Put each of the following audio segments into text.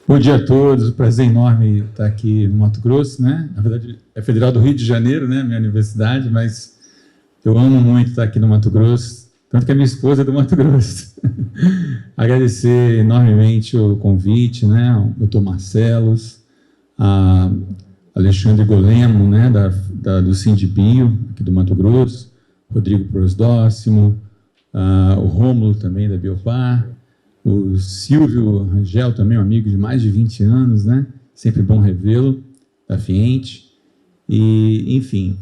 Bom dia a todos, prazer enorme estar aqui no Mato Grosso, né? Na verdade, é Federal do Rio de Janeiro, né? Minha universidade, mas eu amo muito estar aqui no Mato Grosso, tanto que a minha esposa é do Mato Grosso. Agradecer enormemente o convite, né? Ao doutor Marcelos, a Alexandre Golemo, né? Do Sindibio, aqui do Mato Grosso, Rodrigo Prosdóximo, o Rômulo também da Biopar, o Silvio Rangel, também um amigo de mais de 20 anos, né? Sempre bom revê-lo, da Fiente. E, enfim,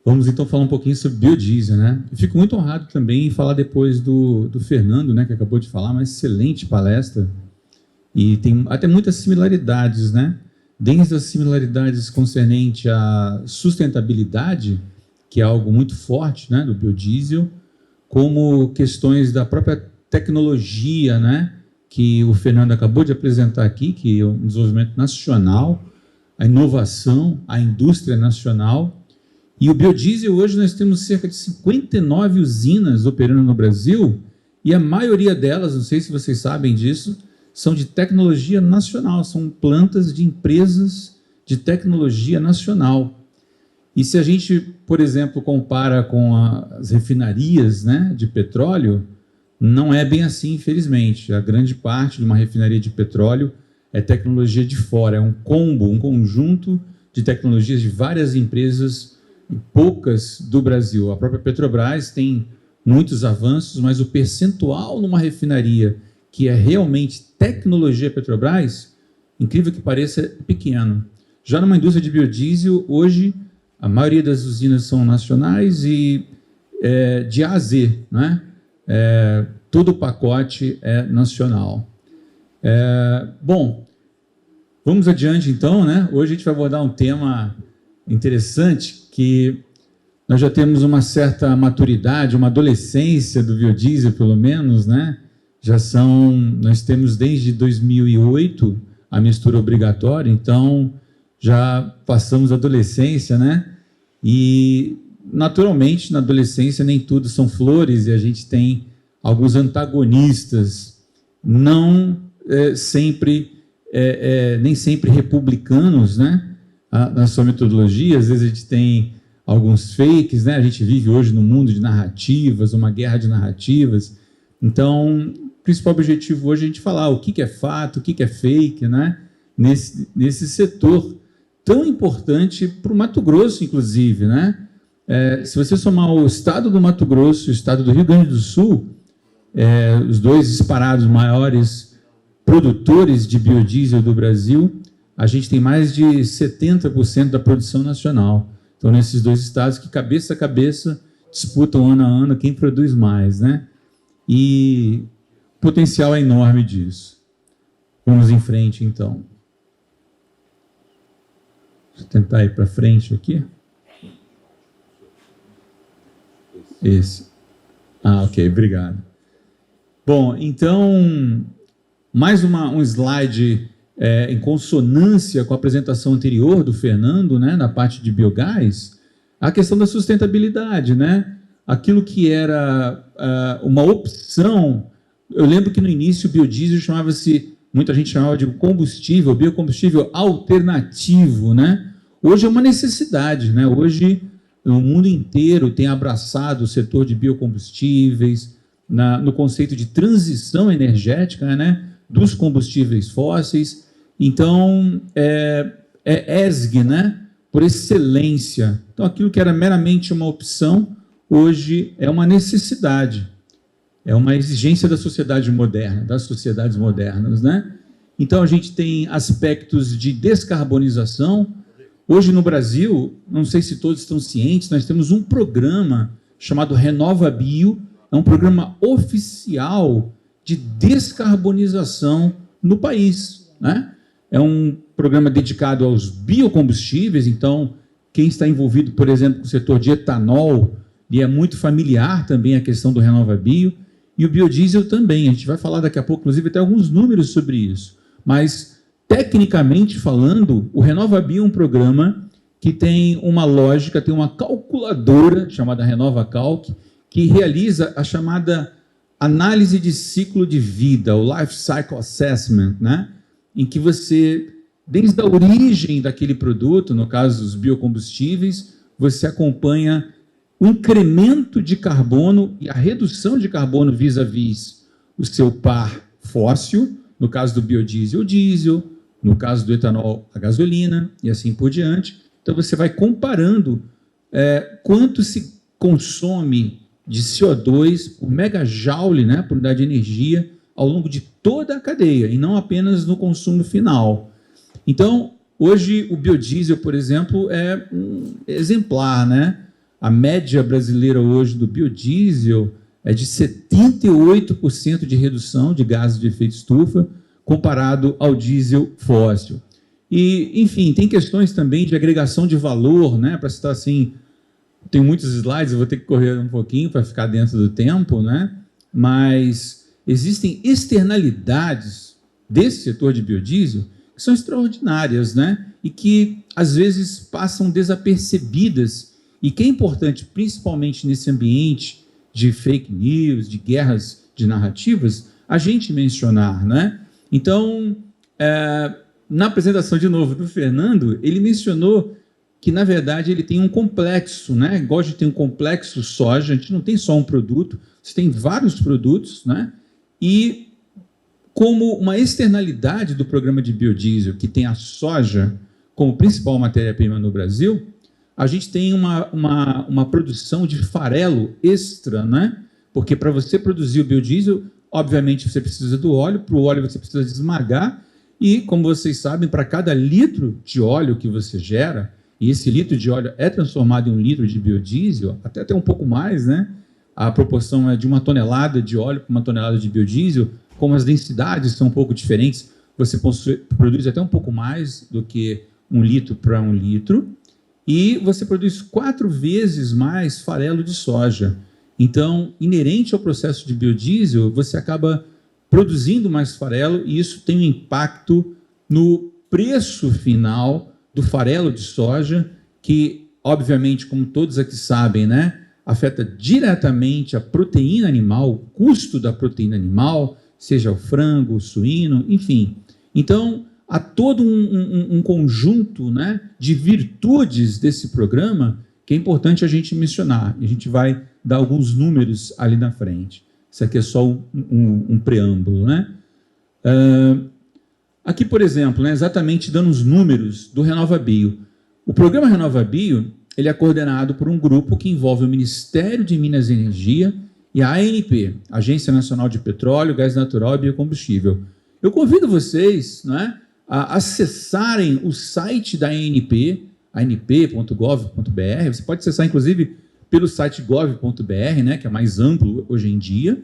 vamos então falar um pouquinho sobre biodiesel, né? Eu fico muito honrado também em falar depois do Fernando, né? Que acabou de falar, uma excelente palestra. E tem até muitas similaridades, né? Desde as similaridades concernentes à sustentabilidade, que é algo muito forte, né? Do biodiesel, como questões da própria tecnologia, né, que o Fernando acabou de apresentar aqui, que é um desenvolvimento nacional, a inovação, a indústria nacional. E o biodiesel, hoje nós temos cerca de 59 usinas operando no Brasil, e a maioria delas, não sei se vocês sabem disso, são de tecnologia nacional, são plantas de empresas de tecnologia nacional. E se a gente, por exemplo, compara com as refinarias, né, de petróleo, não é bem assim, infelizmente. A grande parte de uma refinaria de petróleo é tecnologia de fora, é um combo, um conjunto de tecnologias de várias empresas, poucas do Brasil. A própria Petrobras tem muitos avanços, mas o percentual numa refinaria que é realmente tecnologia Petrobras, incrível que pareça, é pequeno. Já numa indústria de biodiesel, hoje, a maioria das usinas são nacionais e de A a Z, né? Todo o pacote é nacional. Bom, vamos adiante então, né? Hoje a gente vai abordar um tema interessante, que nós já temos uma certa maturidade, uma adolescência do biodiesel, pelo menos, né? Nós temos desde 2008 a mistura obrigatória, então já passamos a adolescência, né? E naturalmente, na adolescência, nem tudo são flores, e a gente tem alguns antagonistas, nem sempre republicanos, né? Na sua metodologia. Às vezes a gente tem alguns fakes, né? A gente vive hoje num mundo de narrativas, uma guerra de narrativas. Então, o principal objetivo hoje é a gente falar o que é fato, o que é fake, né? Nesse setor tão importante para o Mato Grosso, inclusive, né? Se você somar o estado do Mato Grosso e o estado do Rio Grande do Sul, os dois disparados maiores produtores de biodiesel do Brasil, a gente tem mais de 70% da produção nacional. Então, nesses dois estados que, cabeça a cabeça, disputam ano a ano quem produz mais, né? E o potencial é enorme disso. Vamos em frente, então. Deixa eu tentar ir para frente aqui. Esse. Ok, obrigado. Bom, então, mais um slide em consonância com a apresentação anterior do Fernando, né, na parte de biogás, a questão da sustentabilidade, né? Aquilo que era uma opção. Eu lembro que no início o biodiesel muita gente chamava de biocombustível alternativo, né? Hoje é uma necessidade, né? Hoje o mundo inteiro tem abraçado o setor de biocombustíveis, no conceito de transição energética, né, dos combustíveis fósseis. Então, ESG, né, por excelência. Então, aquilo que era meramente uma opção, hoje é uma necessidade. É uma exigência da sociedade moderna, das sociedades modernas, né? Então, a gente tem aspectos de descarbonização. Hoje no Brasil, não sei se todos estão cientes, nós temos um programa chamado RenovaBio, é um programa oficial de descarbonização no país, né? É um programa dedicado aos biocombustíveis, então quem está envolvido, por exemplo, com o setor de etanol, e é muito familiar também a questão do RenovaBio, e o biodiesel também. A gente vai falar daqui a pouco, inclusive, até alguns números sobre isso, mas tecnicamente falando, o RenovaBio é um programa que tem uma lógica, tem uma calculadora chamada RenovaCalc, que realiza a chamada análise de ciclo de vida, o Life Cycle Assessment, né? em que você, desde a origem daquele produto, no caso dos biocombustíveis, você acompanha o incremento de carbono e a redução de carbono vis-à-vis o seu par fóssil, no caso do biodiesel, o diesel, no caso do etanol, a gasolina, e assim por diante. Então, você vai comparando quanto se consome de CO2 por megajoule, né, por unidade de energia, ao longo de toda a cadeia, e não apenas no consumo final. Então, hoje, o biodiesel, por exemplo, é um exemplar, né? A média brasileira hoje do biodiesel é de 78% de redução de gases de efeito estufa, comparado ao diesel fóssil. E, enfim, tem questões também de agregação de valor, né? Para citar assim, tem muitos slides, eu vou ter que correr um pouquinho para ficar dentro do tempo, né? Mas existem externalidades desse setor de biodiesel que são extraordinárias, né? E que, às vezes, passam desapercebidas e que é importante, principalmente nesse ambiente de fake news, de guerras de narrativas, a gente mencionar, né? Então, na apresentação, de novo, do Fernando, ele mencionou que, na verdade, ele tem um complexo, né? Igual a gente tem um complexo soja, a gente não tem só um produto, você tem vários produtos, né? E como uma externalidade do programa de biodiesel, que tem a soja como principal matéria-prima no Brasil, a gente tem uma produção de farelo extra, né? Porque para você produzir o biodiesel, obviamente você precisa do óleo, para o óleo você precisa esmagar, e, como vocês sabem, para cada litro de óleo que você gera, e esse litro de óleo é transformado em um litro de biodiesel, até um pouco mais, né? A proporção é de 1 tonelada de óleo para 1 tonelada de biodiesel, como as densidades são um pouco diferentes, você produz até um pouco mais do que 1 litro para 1 litro, e você produz 4 vezes mais farelo de soja. Então, inerente ao processo de biodiesel, você acaba produzindo mais farelo, e isso tem um impacto no preço final do farelo de soja, que, obviamente, como todos aqui sabem, né, afeta diretamente a proteína animal, o custo da proteína animal, seja o frango, o suíno, enfim. Então, há todo um conjunto, né, de virtudes desse programa que é importante a gente mencionar. E a gente vai dar alguns números ali na frente. Isso aqui é só um preâmbulo, né? Aqui, por exemplo, né, exatamente dando os números do RenovaBio. O programa RenovaBio, ele é coordenado por um grupo que envolve o Ministério de Minas e Energia e a ANP, Agência Nacional de Petróleo, Gás Natural e Biocombustível. Eu convido vocês, né, a acessarem o site da ANP, anp.gov.br. Você pode acessar, inclusive, pelo site gov.br, né, que é mais amplo hoje em dia.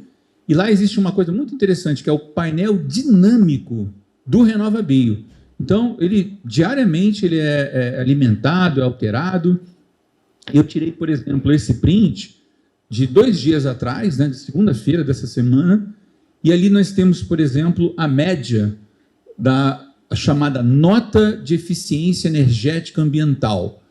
E lá existe uma coisa muito interessante, que é o painel dinâmico do RenovaBio. Então, ele diariamente ele é alimentado, é alterado. Eu tirei, por exemplo, esse print de 2 dias atrás, né, de segunda-feira dessa semana, e ali nós temos, por exemplo, a média da chamada nota de eficiência energética ambiental.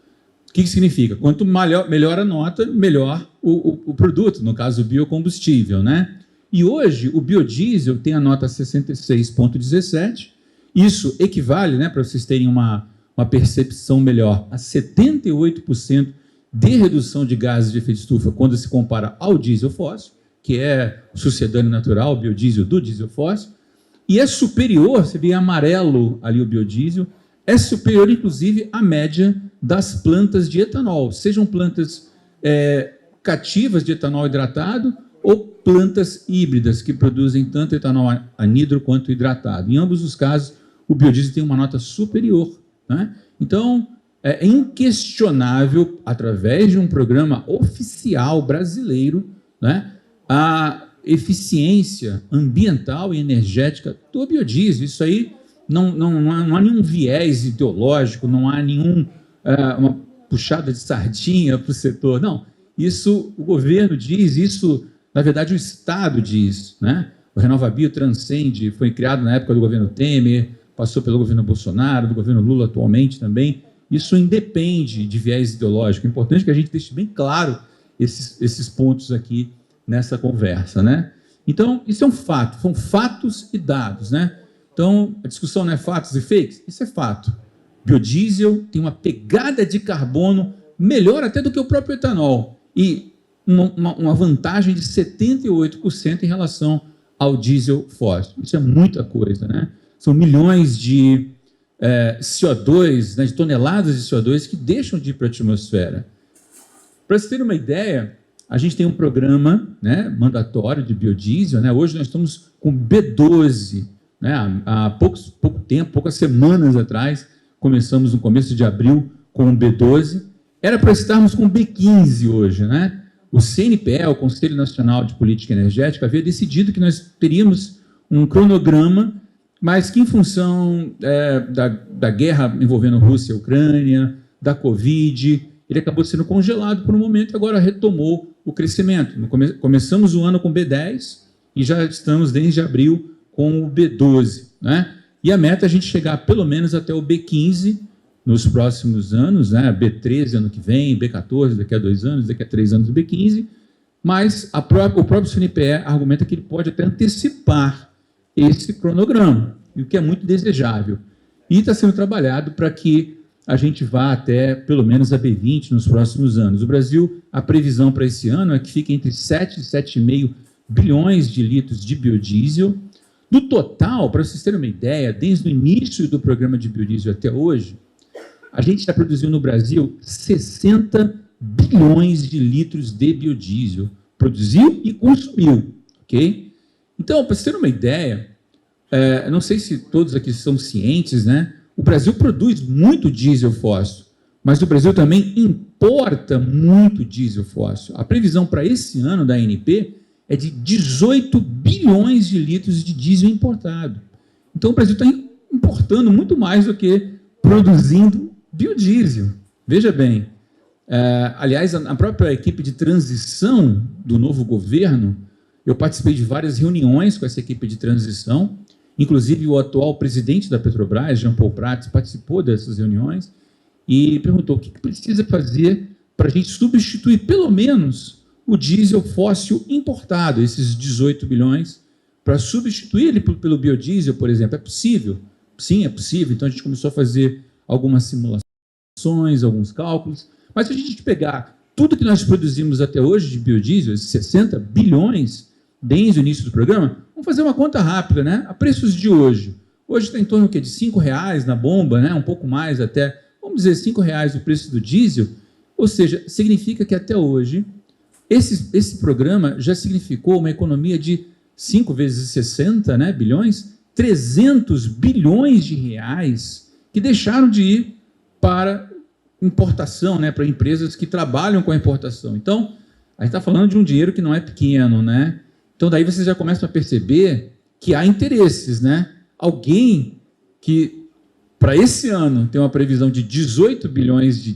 O que significa? Quanto melhor a nota, melhor o produto, no caso o biocombustível, né? E hoje o biodiesel tem a nota 66,17. Isso equivale, né, para vocês terem uma percepção melhor, a 78% de redução de gases de efeito estufa quando se compara ao diesel fóssil, que é o sucedâneo natural, o biodiesel do diesel fóssil, e é superior, você vê em amarelo ali o biodiesel, é superior, inclusive, à média das plantas de etanol, sejam plantas cativas de etanol hidratado ou plantas híbridas, que produzem tanto etanol anidro quanto hidratado. Em ambos os casos, o biodiesel tem uma nota superior, né? Então, é inquestionável, através de um programa oficial brasileiro, né, a eficiência ambiental e energética do biodiesel. Isso aí não há nenhum viés ideológico, não há uma puxada de sardinha para o setor. Não, isso o governo diz, isso, na verdade, o Estado diz, né? O RenovaBio transcende, foi criado na época do governo Temer, passou pelo governo Bolsonaro, do governo Lula atualmente também. Isso independe de viés ideológico. É importante que a gente deixe bem claro esses pontos aqui nessa conversa, né? Então, isso é um fato, são fatos e dados, né? Então, a discussão não é fatos e fakes? Isso é fato. Biodiesel tem uma pegada de carbono melhor até do que o próprio etanol e uma vantagem de 78% em relação ao diesel fóssil. Isso é muita coisa, né? São milhões de CO2, né, de toneladas de CO2 que deixam de ir para a atmosfera. Para vocês terem uma ideia, a gente tem um programa, né, mandatório de biodiesel, né? Hoje nós estamos com B12, né? Há pouco tempo, poucas semanas atrás, começamos no começo de abril com o B12. Era para estarmos com o B15 hoje, né? O CNPE, o Conselho Nacional de Política Energética, havia decidido que nós teríamos um cronograma, mas que em função da guerra envolvendo Rússia e Ucrânia, da Covid, ele acabou sendo congelado por um momento e agora retomou o crescimento. Começamos o ano com B10 e já estamos desde abril com o B12, né? E a meta é a gente chegar pelo menos até o B15 nos próximos anos, né? B13 ano que vem, B14 daqui a 2 anos, daqui a 3 anos o B15, mas o próprio CNPE argumenta que ele pode até antecipar esse cronograma, o que é muito desejável. E está sendo trabalhado para que a gente vá até pelo menos a B20 nos próximos anos. O Brasil, a previsão para esse ano é que fique entre 7 e 7,5 bilhões de litros de biodiesel. No total, para vocês terem uma ideia, desde o início do programa de biodiesel até hoje, a gente está produzindo no Brasil 60 bilhões de litros de biodiesel. Produziu e consumiu, ok? Então, para vocês terem uma ideia, não sei se todos aqui são cientes, né? O Brasil produz muito diesel fóssil, mas o Brasil também importa muito diesel fóssil. A previsão para esse ano da ANP é de 18 bilhões de litros de diesel importado. Então, o Brasil está importando muito mais do que produzindo biodiesel. Veja bem, aliás, a própria equipe de transição do novo governo, eu participei de várias reuniões com essa equipe de transição, inclusive o atual presidente da Petrobras, Jean Paul Prats, participou dessas reuniões e perguntou o que precisa fazer para a gente substituir pelo menos o diesel fóssil importado, esses 18 bilhões, para substituir ele pelo biodiesel, por exemplo. É possível? Sim, é possível. Então a gente começou a fazer algumas simulações, alguns cálculos, mas se a gente pegar tudo que nós produzimos até hoje de biodiesel, esses 60 bilhões, desde o início do programa, vamos fazer uma conta rápida, né? A preços de hoje. Hoje está em torno de R$5 na bomba, né? Um pouco mais até, vamos dizer, R$5 o preço do diesel. Ou seja, significa que até hoje, esse programa já significou uma economia de 5 vezes 60, né, bilhões, 300 bilhões de reais que deixaram de ir para importação, né, para empresas que trabalham com a importação. Então, a gente está falando de um dinheiro que não é pequeno, né? Então, daí vocês já começam a perceber que há interesses, né? Alguém que, para esse ano, tem uma previsão de 18 bilhões de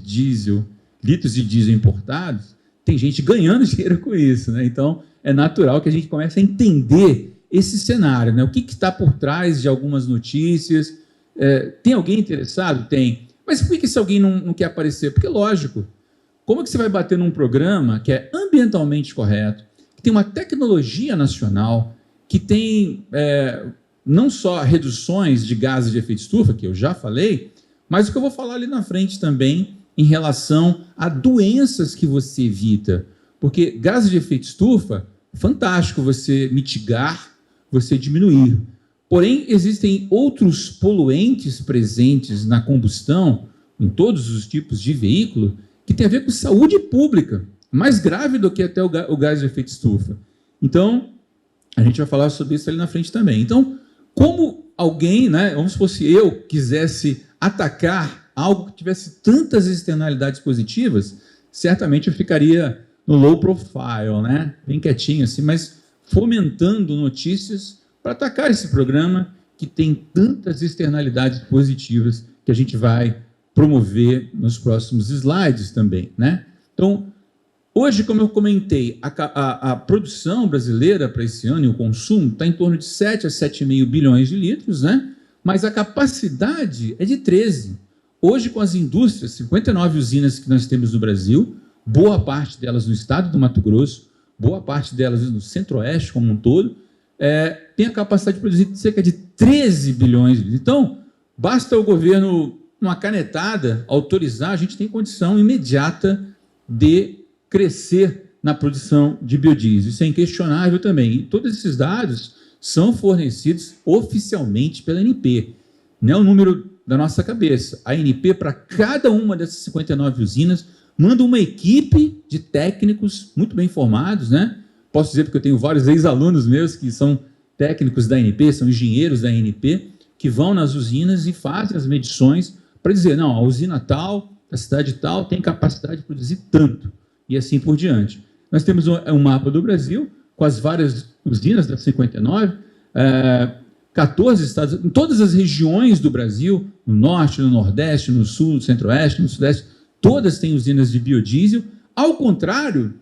litros de diesel importados, tem gente ganhando dinheiro com isso, né? Então, é natural que a gente comece a entender esse cenário, né? O que está por trás de algumas notícias? Tem alguém interessado? Tem. Mas por que esse alguém não quer aparecer? Porque, lógico, como é que você vai bater num programa que é ambientalmente correto, tem uma tecnologia nacional, que tem não só reduções de gases de efeito estufa, que eu já falei, mas o que eu vou falar ali na frente também, em relação a doenças que você evita. Porque gases de efeito estufa, fantástico você mitigar, você diminuir. Porém, existem outros poluentes presentes na combustão, em todos os tipos de veículo, que tem a ver com saúde pública, mais grave do que até o gás de efeito estufa. Então, a gente vai falar sobre isso ali na frente também. Então, como alguém, né, vamos supor, se eu quisesse atacar algo que tivesse tantas externalidades positivas, certamente eu ficaria no low profile, né, bem quietinho assim, mas fomentando notícias para atacar esse programa que tem tantas externalidades positivas que a gente vai promover nos próximos slides também, né? Então, hoje, como eu comentei, a produção brasileira para esse ano e o consumo está em torno de 7 a 7,5 bilhões de litros, né? Mas a capacidade é de 13. Hoje, com as indústrias, 59 usinas que nós temos no Brasil, boa parte delas no estado do Mato Grosso, boa parte delas no centro-oeste como um todo, tem a capacidade de produzir cerca de 13 bilhões de litros. Então, basta o governo, uma canetada, autorizar, a gente tem condição imediata de crescer na produção de biodiesel. Isso é inquestionável também. E todos esses dados são fornecidos oficialmente pela ANP. Não é o número da nossa cabeça. A ANP, para cada uma dessas 59 usinas, manda uma equipe de técnicos muito bem formados, né? Posso dizer porque eu tenho vários ex-alunos meus que são técnicos da ANP, são engenheiros da ANP, que vão nas usinas e fazem as medições para dizer, não, a usina tal, a cidade tal, tem capacidade de produzir tanto, e assim por diante. Nós temos um mapa do Brasil, com as várias usinas das 59, 14 estados, em todas as regiões do Brasil, no norte, no nordeste, no sul, no centro-oeste, no sudeste, todas têm usinas de biodiesel, ao contrário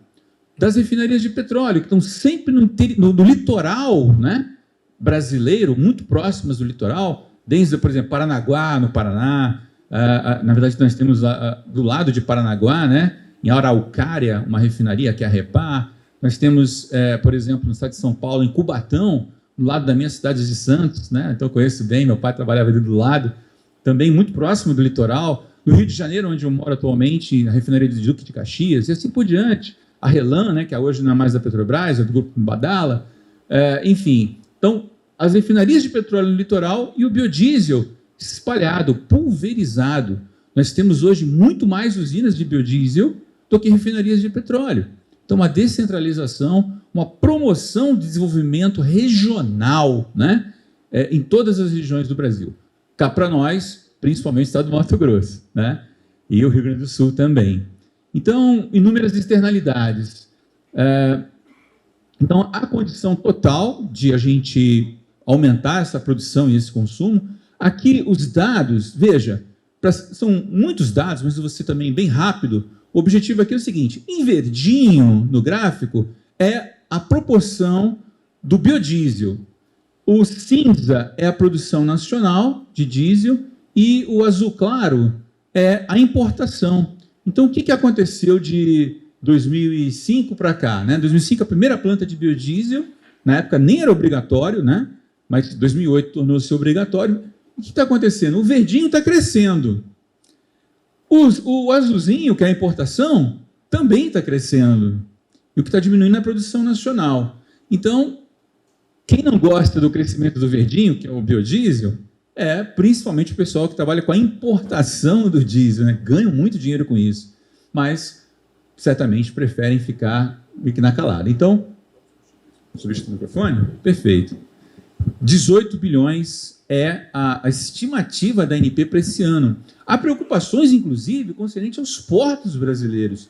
das refinarias de petróleo, que estão sempre no litoral, né, brasileiro, muito próximas do litoral, desde, por exemplo, Paranaguá, no Paraná. Na verdade, nós temos do lado de Paranaguá, né, em Araucária, uma refinaria, que é a Repar. Nós temos, por exemplo, no estado de São Paulo, em Cubatão, do lado da minha cidade de Santos, né, então eu conheço bem, meu pai trabalhava ali do lado, também muito próximo do litoral. No Rio de Janeiro, onde eu moro atualmente, na refinaria do Duque de Caxias, e assim por diante. A Relan, né, que hoje não é mais da Petrobras, é do grupo Badala, enfim. Então, as refinarias de petróleo no litoral e o biodiesel espalhado, pulverizado. Nós temos hoje muito mais usinas de biodiesel do que refinarias de petróleo. Então, uma descentralização, uma promoção de desenvolvimento regional, né, em todas as regiões do Brasil. Cá para nós, principalmente o estado do Mato Grosso, né, e o Rio Grande do Sul também. Então, inúmeras externalidades. Então, a condição total de a gente aumentar essa produção e esse consumo. Aqui, os dados, veja, são muitos dados, mas você também bem rápido. O objetivo aqui é o seguinte, em verdinho, no gráfico, é a proporção do biodiesel. O cinza é a produção nacional de diesel e o azul claro é a importação. Então, o que aconteceu de 2005 para cá? Né? 2005, a primeira planta de biodiesel, na época nem era obrigatório, né? Mas em 2008 tornou-se obrigatório. O que está acontecendo? O verdinho está crescendo. O azulzinho, que é a importação, também está crescendo. E o que está diminuindo é a produção nacional. Então, quem não gosta do crescimento do verdinho, que é o biodiesel, é principalmente o pessoal que trabalha com a importação do diesel, né? Ganham muito dinheiro com isso, mas certamente preferem ficar na calada. Então, substituir o microfone? Perfeito. 18 bilhões é a estimativa da ANP para esse ano. Há preocupações, inclusive, concernentes aos portos brasileiros.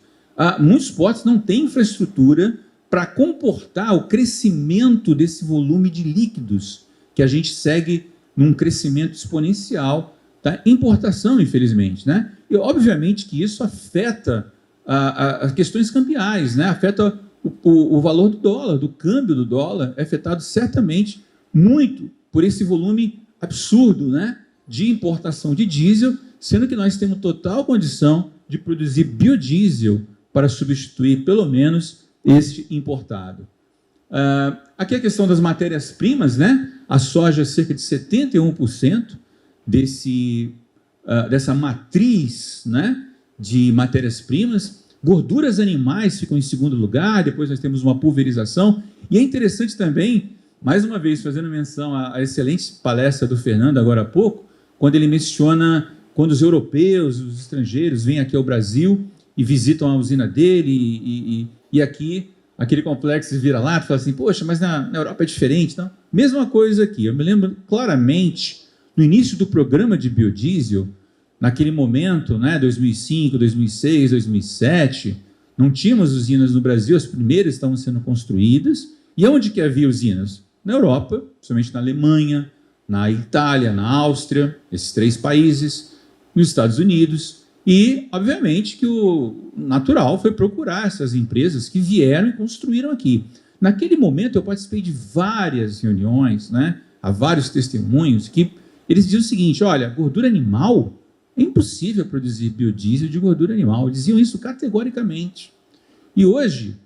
Muitos portos não têm infraestrutura para comportar o crescimento desse volume de líquidos, que a gente segue num crescimento exponencial da importação, infelizmente, né? E, obviamente, que isso afeta as questões cambiais, né? Afeta o valor do dólar, do câmbio do dólar, é afetado certamente muito por esse volume absurdo, né, de importação de diesel, sendo que nós temos total condição de produzir biodiesel para substituir, pelo menos, este importado. Aqui a questão das matérias-primas, né? A soja, cerca de 71% dessa matriz, né, de matérias-primas. Gorduras animais ficam em segundo lugar, depois nós temos uma pulverização. E é interessante também, mais uma vez, fazendo menção à excelente palestra do Fernando, agora há pouco, quando ele menciona quando os europeus, os estrangeiros, vêm aqui ao Brasil e visitam a usina dele, e aqui aquele complexo vira-lata, fala assim, poxa, mas na Europa é diferente. Não? Mesma coisa aqui. Eu me lembro claramente, no início do programa de biodiesel, naquele momento, né, 2005, 2006, 2007, não tínhamos usinas no Brasil, as primeiras estavam sendo construídas. E onde que havia usinas? Na Europa, principalmente na Alemanha, na Itália, na Áustria, esses 3 países, nos Estados Unidos. E, obviamente, que o natural foi procurar essas empresas que vieram e construíram aqui. Naquele momento, eu participei de várias reuniões, né? Há vários testemunhos que eles diziam o seguinte, olha, gordura animal, é impossível produzir biodiesel de gordura animal. Diziam isso categoricamente. E hoje,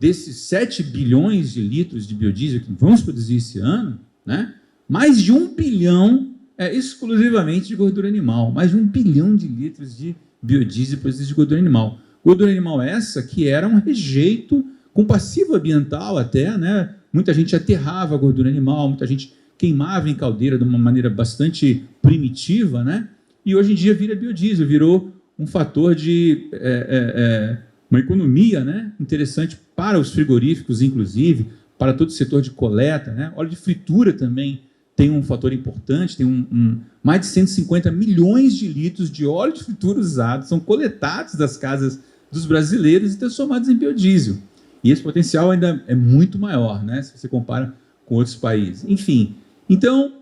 desses 7 bilhões de litros de biodiesel que vamos produzir esse ano, né, mais de 1 bilhão é exclusivamente de gordura animal. Mais de 1 bilhão de litros de biodiesel produzido de gordura animal. Gordura animal essa que era um rejeito com passivo ambiental até, né? Muita gente aterrava a gordura animal, muita gente queimava em caldeira de uma maneira bastante primitiva, né? E hoje em dia vira biodiesel, virou um fator de uma economia, né, interessante para os frigoríficos, inclusive, para todo o setor de coleta, né? Óleo de fritura também tem um fator importante, tem mais de 150 milhões de litros de óleo de fritura usado, são coletados das casas dos brasileiros e transformados em biodiesel. E esse potencial ainda é muito maior, né, se você compara com outros países. Enfim, então,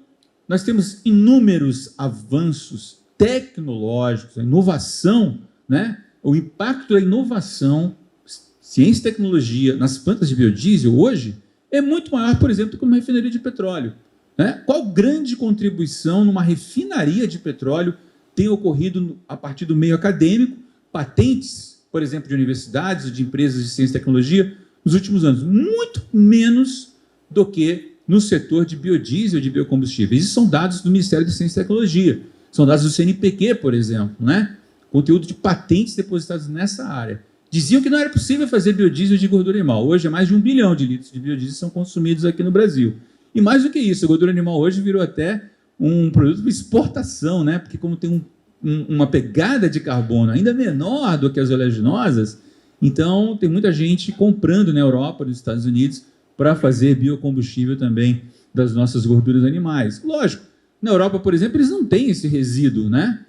nós temos inúmeros avanços tecnológicos, a inovação, né, o impacto da inovação, ciência e tecnologia nas plantas de biodiesel hoje é muito maior, por exemplo, do que uma refinaria de petróleo. Né? Qual grande contribuição numa refinaria de petróleo tem ocorrido a partir do meio acadêmico, patentes, por exemplo, de universidades, de empresas de ciência e tecnologia, nos últimos anos? Muito menos do que no setor de biodiesel, de biocombustíveis. Isso são dados do Ministério de Ciência e Tecnologia, são dados do CNPq, por exemplo, né? Conteúdo de patentes depositados nessa área. Diziam que não era possível fazer biodiesel de gordura animal. Hoje, é mais de 1 bilhão de litros de biodiesel são consumidos aqui no Brasil. E mais do que isso, a gordura animal hoje virou até um produto de exportação, né? Porque como tem uma pegada de carbono ainda menor do que as oleaginosas, então tem muita gente comprando na Europa, nos Estados Unidos, para fazer biocombustível também das nossas gorduras animais. Lógico, na Europa, por exemplo, eles não têm esse resíduo, né?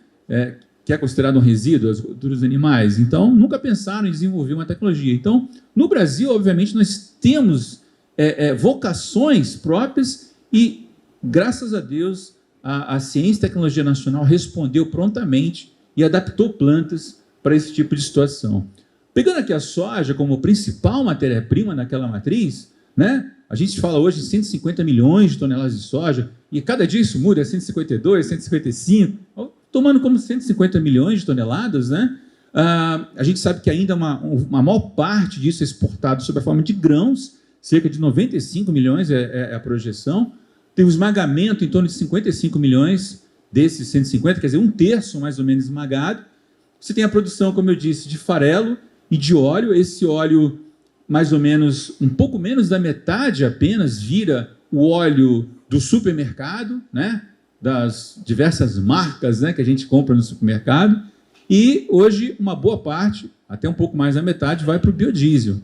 Que é considerado um resíduo, as gorduras animais. Então, nunca pensaram em desenvolver uma tecnologia. Então, no Brasil, obviamente, nós temos vocações próprias e, graças a Deus, a Ciência e Tecnologia Nacional respondeu prontamente e adaptou plantas para esse tipo de situação. Pegando aqui a soja como principal matéria-prima naquela matriz, né? A gente fala hoje de 150 milhões de toneladas de soja, e cada dia isso muda, 152, 155, tomando como 150 milhões de toneladas, né? A gente sabe que ainda uma maior parte disso é exportado sob a forma de grãos, cerca de 95 milhões é a projeção. Tem um esmagamento em torno de 55 milhões desses 150, quer dizer, 1/3 mais ou menos esmagado. Você tem a produção, como eu disse, de farelo e de óleo. Esse óleo, mais ou menos, um pouco menos da metade apenas, vira o óleo do supermercado, né? Das diversas marcas, né, que a gente compra no supermercado. E hoje uma boa parte, até um pouco mais da metade, vai para o biodiesel.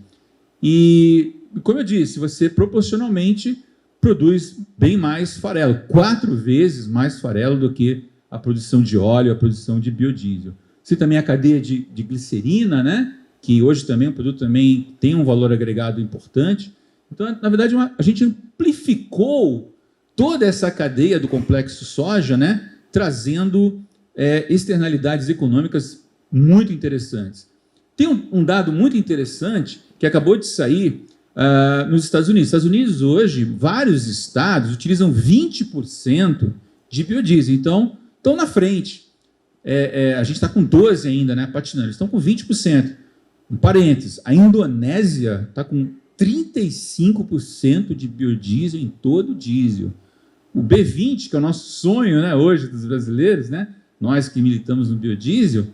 E, como eu disse, você proporcionalmente produz bem mais farelo, 4 vezes mais farelo do que a produção de óleo, a produção de biodiesel. Você também a cadeia de glicerina, né, que hoje também o produto também tem um valor agregado importante. Então, na verdade, a gente amplificou toda essa cadeia do complexo soja, né, trazendo externalidades econômicas muito interessantes. Tem um dado muito interessante que acabou de sair nos Estados Unidos. Nos Estados Unidos, hoje, vários estados utilizam 20% de biodiesel. Então, estão na frente. A gente está com 12% ainda, né, patinando. Eles estão com 20%. Um parênteses, a Indonésia está com 35% de biodiesel em todo o diesel. O B20, que é o nosso sonho, né, hoje dos brasileiros, né, nós que militamos no biodiesel,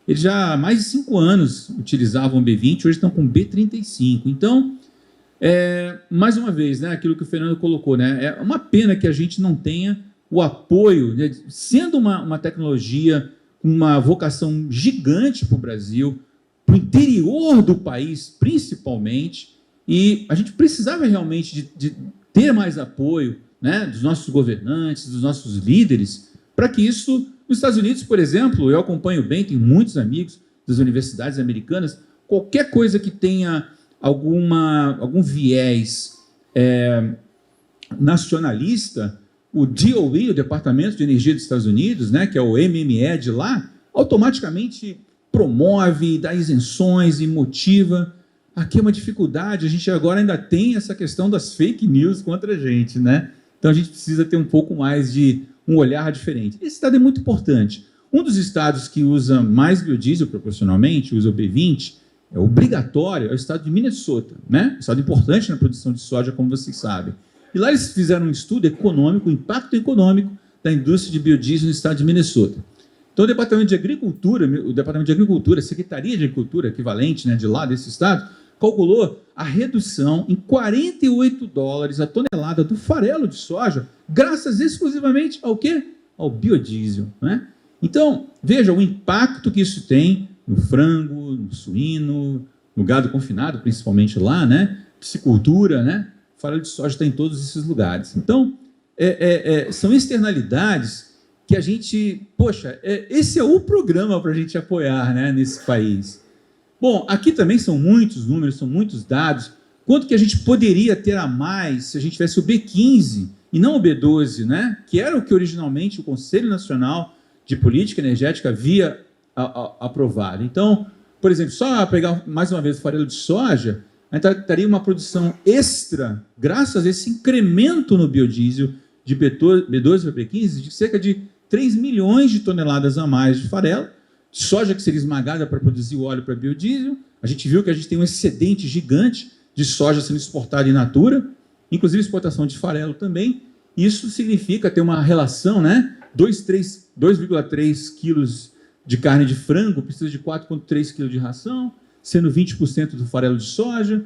eles já há mais de 5 anos utilizavam o B20, hoje estão com B35. Então, mais uma vez, né, aquilo que o Fernando colocou, né, é uma pena que a gente não tenha o apoio, né, sendo uma tecnologia, uma vocação gigante para o Brasil, para o interior do país, principalmente, e a gente precisava realmente de ter mais apoio, né, dos nossos governantes, dos nossos líderes, para que isso, nos Estados Unidos, por exemplo, eu acompanho bem, tenho muitos amigos das universidades americanas, qualquer coisa que tenha algum viés nacionalista, o DOE, o Departamento de Energia dos Estados Unidos, né, que é o MME de lá, automaticamente promove, dá isenções e motiva. Aqui é uma dificuldade, a gente agora ainda tem essa questão das fake news contra a gente, né? Então a gente precisa ter um pouco mais de um olhar diferente. Esse dado é muito importante. Um dos estados que usa mais biodiesel proporcionalmente, usa o B20, é obrigatório, é o estado de Minnesota, né? Um estado importante na produção de soja, como vocês sabem. E lá eles fizeram um estudo econômico, o impacto econômico da indústria de biodiesel no estado de Minnesota. Então, o Departamento de Agricultura, a Secretaria de Agricultura, equivalente, né, de lá desse estado, calculou a redução em $48 a tonelada do farelo de soja, graças exclusivamente ao quê? Ao biodiesel, né? Então, veja o impacto que isso tem no frango, no suíno, no gado confinado, principalmente lá, né? Piscicultura, né? O farelo de soja está em todos esses lugares. Então, são externalidades que a gente... Poxa, esse é o programa para a gente apoiar, né, nesse país. Bom, aqui também são muitos números, são muitos dados. Quanto que a gente poderia ter a mais se a gente tivesse o B15 e não o B12, né? Que era o que originalmente o Conselho Nacional de Política Energética havia aprovado. Então, por exemplo, só pegar mais uma vez o farelo de soja, a gente teria uma produção extra, graças a esse incremento no biodiesel de B12 para B15, de cerca de 3 milhões de toneladas a mais de farelo, soja que seria esmagada para produzir o óleo para biodiesel. A gente viu que a gente tem um excedente gigante de soja sendo exportada in natura, inclusive exportação de farelo também. Isso significa ter uma relação, né? 2,3 quilos de carne de frango precisa de 4,3 quilos de ração, sendo 20% do farelo de soja,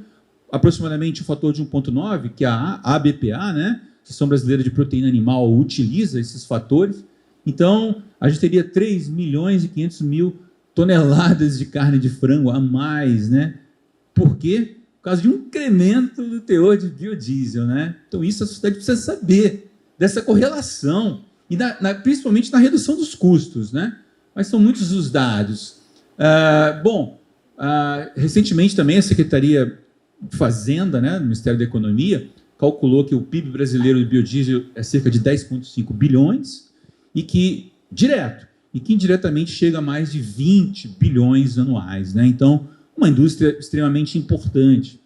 aproximadamente o fator de 1,9, que a ABPA, né? A Associação Brasileira de Proteína Animal, utiliza esses fatores. Então, a gente teria 3 milhões e 500 mil toneladas de carne de frango a mais, né? Por quê? Por causa de um incremento do teor de biodiesel, né? Então, isso a sociedade precisa saber, dessa correlação, e principalmente na redução dos custos, né? Mas são muitos os dados. Recentemente também a Secretaria de Fazenda, né, do Ministério da Economia, calculou que o PIB brasileiro de biodiesel é cerca de 10,5 bilhões, e que indiretamente chega a mais de 20 bilhões anuais, né? Então, uma indústria extremamente importante.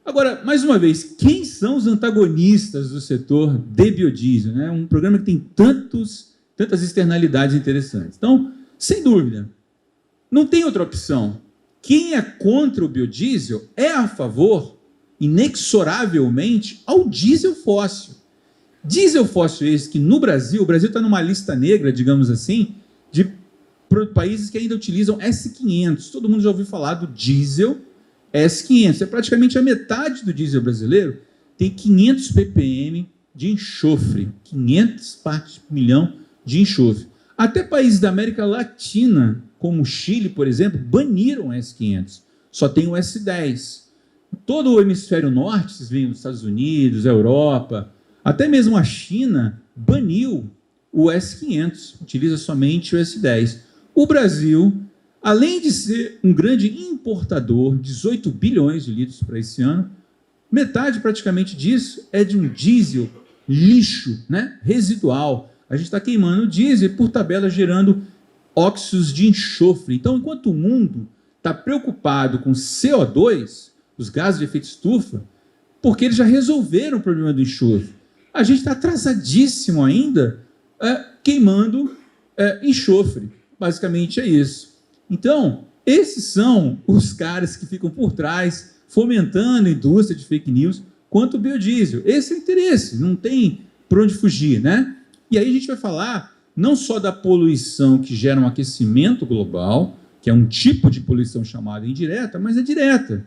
Agora, mais uma vez, quem são os antagonistas do setor de biodiesel, né? Um programa que tem tantas externalidades interessantes. Então, sem dúvida, não tem outra opção. Quem é contra o biodiesel é a favor, inexoravelmente, ao diesel fóssil. Diesel fóssil esse que no Brasil, o Brasil está numa lista negra, digamos assim, de países que ainda utilizam S500. Todo mundo já ouviu falar do diesel S500. É praticamente a metade do diesel brasileiro tem 500 ppm de enxofre. 500 partes por milhão de enxofre. Até países da América Latina, como o Chile, por exemplo, baniram o S500. Só tem o S10. Todo o hemisfério norte, vocês veem, os Estados Unidos, a Europa, até mesmo a China baniu o S500, utiliza somente o S10. O Brasil, além de ser um grande importador, 18 bilhões de litros para esse ano, metade praticamente disso é de um diesel lixo, né, residual. A gente está queimando o diesel e, por tabela, gerando óxidos de enxofre. Então, enquanto o mundo está preocupado com CO2, os gases de efeito estufa, porque eles já resolveram o problema do enxofre, a gente está atrasadíssimo ainda queimando enxofre. Basicamente é isso. Então, esses são os caras que ficam por trás, fomentando a indústria de fake news quanto o biodiesel. Esse é o interesse, não tem por onde fugir, né? E aí a gente vai falar não só da poluição que gera um aquecimento global, que é um tipo de poluição chamada indireta, mas é direta,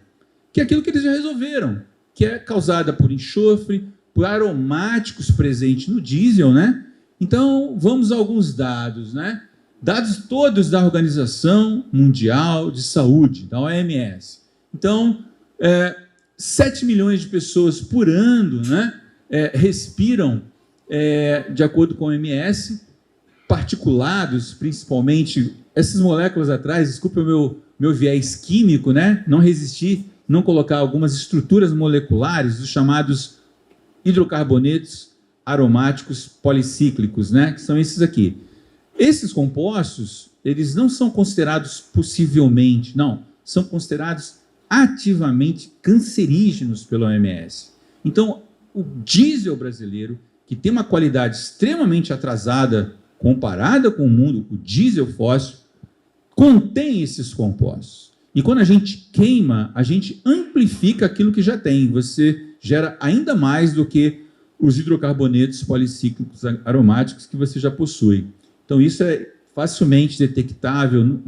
que é aquilo que eles já resolveram, que é causada por enxofre, por aromáticos presentes no diesel, né? Então, vamos a alguns dados, né? Dados todos da Organização Mundial de Saúde, da OMS. Então, 7 milhões de pessoas por ano, né, respiram, de acordo com a OMS, particulados, principalmente, essas moléculas atrás, desculpa o meu viés químico, né, não resistir, não colocar algumas estruturas moleculares, os chamados hidrocarbonetos aromáticos policíclicos, né, que são esses aqui. Esses compostos, eles não são considerados possivelmente, não, são considerados ativamente cancerígenos pela OMS. Então, o diesel brasileiro, que tem uma qualidade extremamente atrasada comparada com o mundo, o diesel fóssil, contém esses compostos. E quando a gente queima, a gente amplifica aquilo que já tem. Você gera ainda mais do que os hidrocarbonetos policíclicos aromáticos que você já possui. Então, isso é facilmente detectável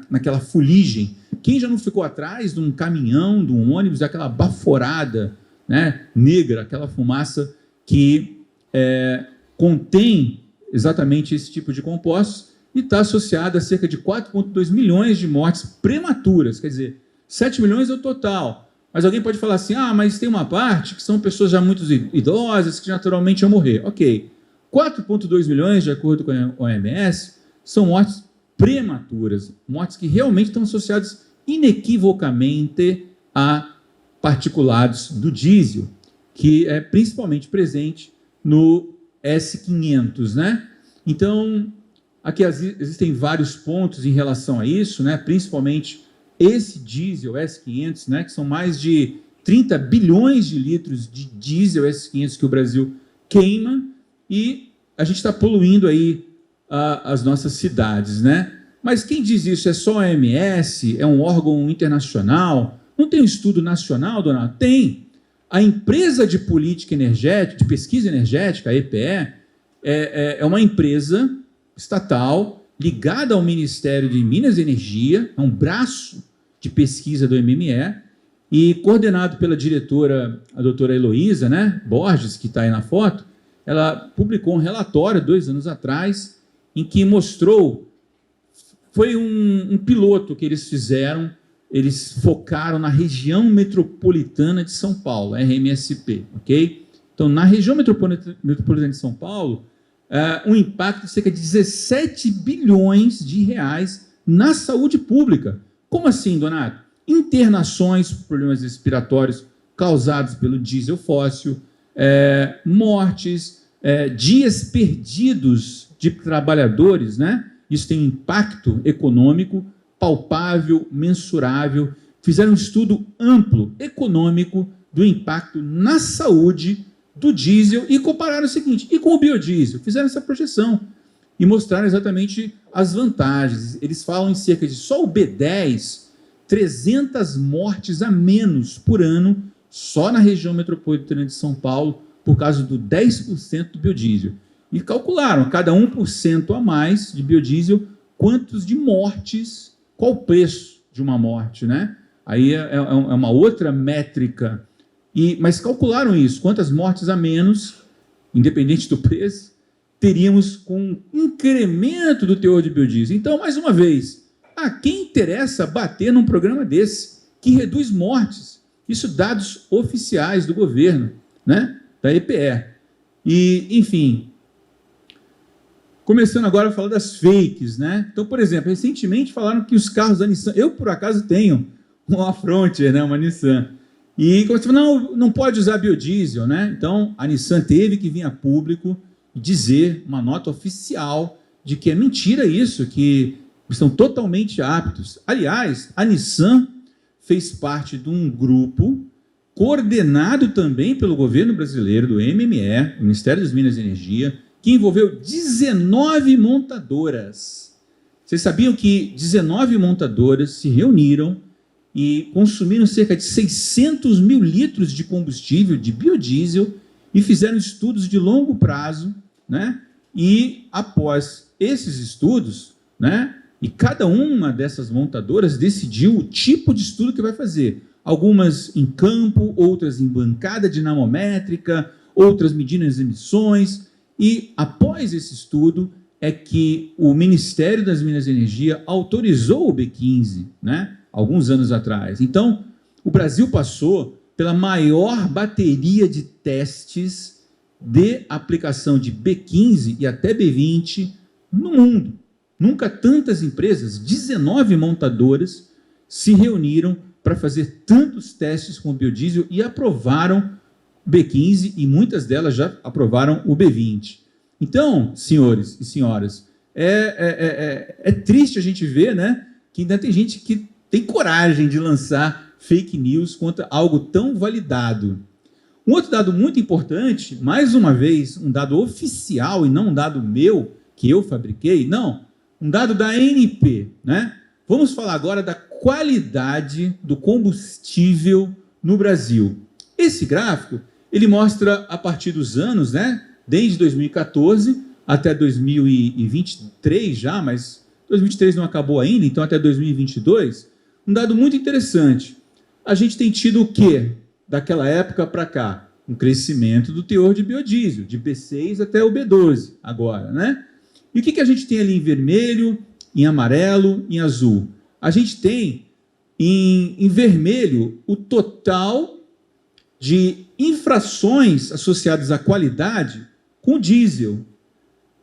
naquela fuligem. Quem já não ficou atrás de um caminhão, de um ônibus, aquela baforada, né, negra, aquela fumaça que contém exatamente esse tipo de compostos e está associada a cerca de 4,2 milhões de mortes prematuras. Quer dizer, 7 milhões é o total. Mas alguém pode falar assim, mas tem uma parte que são pessoas já muito idosas que naturalmente iam morrer. Ok, 4,2 milhões, de acordo com a OMS, são mortes prematuras, mortes que realmente estão associadas inequivocamente a particulados do diesel, que é principalmente presente no S500, né? Então, aqui existem vários pontos em relação a isso, né? Principalmente esse diesel S500, né? Que são mais de 30 bilhões de litros de diesel S500 que o Brasil queima e a gente está poluindo aí as nossas cidades, né? Mas quem diz isso é só a OMS? É um órgão internacional? Não tem um estudo nacional, Donato? Tem. A empresa de política energética, de pesquisa energética, a EPE, é uma empresa estatal ligada ao Ministério de Minas e Energia, é um braço de pesquisa do MME, e coordenado pela diretora, a doutora Heloísa, né, Borges, que está aí na foto. Ela publicou um relatório 2 anos atrás, em que mostrou, foi um piloto que eles fizeram, eles focaram na região metropolitana de São Paulo, RMSP, ok? Então, na região metropolitana de São Paulo, um impacto de cerca de 17 bilhões de reais na saúde pública. Como assim, Donato? Internações por problemas respiratórios causados pelo diesel fóssil, mortes, dias perdidos de trabalhadores, né? Isso tem impacto econômico palpável, mensurável. Fizeram um estudo amplo, econômico, do impacto na saúde do diesel e compararam o seguinte, e com o biodiesel? Fizeram essa projeção e mostraram exatamente as vantagens. Eles falam em cerca de só o B10, 300 mortes a menos por ano, só na região metropolitana de São Paulo, por causa do 10% do biodiesel. E calcularam, cada 1% a mais de biodiesel, quantos de mortes, qual o preço de uma morte, né? Aí é uma outra métrica. Mas calcularam isso, quantas mortes a menos, independente do preço, teríamos com um incremento do teor de biodiesel. Então, mais uma vez, a quem interessa bater num programa desse, que reduz mortes? Isso dados oficiais do governo, né? Da EPE. E, enfim, começando agora a falar das fakes, né? Então, por exemplo, recentemente falaram que os carros da Nissan, eu por acaso tenho uma Frontier, né? Uma Nissan, e como você falou, não pode usar biodiesel, né? Então, a Nissan teve que vir a público e dizer uma nota oficial de que é mentira isso, que estão totalmente aptos. Aliás, a Nissan fez parte de um grupo coordenado também pelo governo brasileiro, do MME, Ministério das Minas e Energia, que envolveu 19 montadoras. Vocês sabiam que 19 montadoras se reuniram e consumiram cerca de 600 mil litros de combustível, de biodiesel, e fizeram estudos de longo prazo, né? E após esses estudos, né? E cada uma dessas montadoras decidiu o tipo de estudo que vai fazer. Algumas em campo, outras em bancada dinamométrica, outras medindo as emissões. E após esse estudo é que o Ministério das Minas e Energia autorizou o B15, né? Alguns anos atrás. Então, o Brasil passou pela maior bateria de testes de aplicação de B15 e até B20 no mundo. Nunca tantas empresas, 19 montadoras, se reuniram para fazer tantos testes com o biodiesel e aprovaram o B15 e muitas delas já aprovaram o B20. Então, senhores e senhoras, é triste a gente ver, né, que ainda tem gente que tem coragem de lançar fake news contra algo tão validado. Um outro dado muito importante, mais uma vez, um dado oficial e não um dado meu, que eu fabriquei, não, um dado da ANP, né? Vamos falar agora da qualidade do combustível no Brasil. Esse gráfico, ele mostra a partir dos anos, né, desde 2014 até 2023 já, mas 2023 não acabou ainda, então até 2022, um dado muito interessante. A gente tem tido o quê? Daquela época para cá? Um crescimento do teor de biodiesel, de B6 até o B12 agora, né? E o que a gente tem ali em vermelho, em amarelo, em azul? A gente tem em vermelho o total de infrações associadas à qualidade com diesel.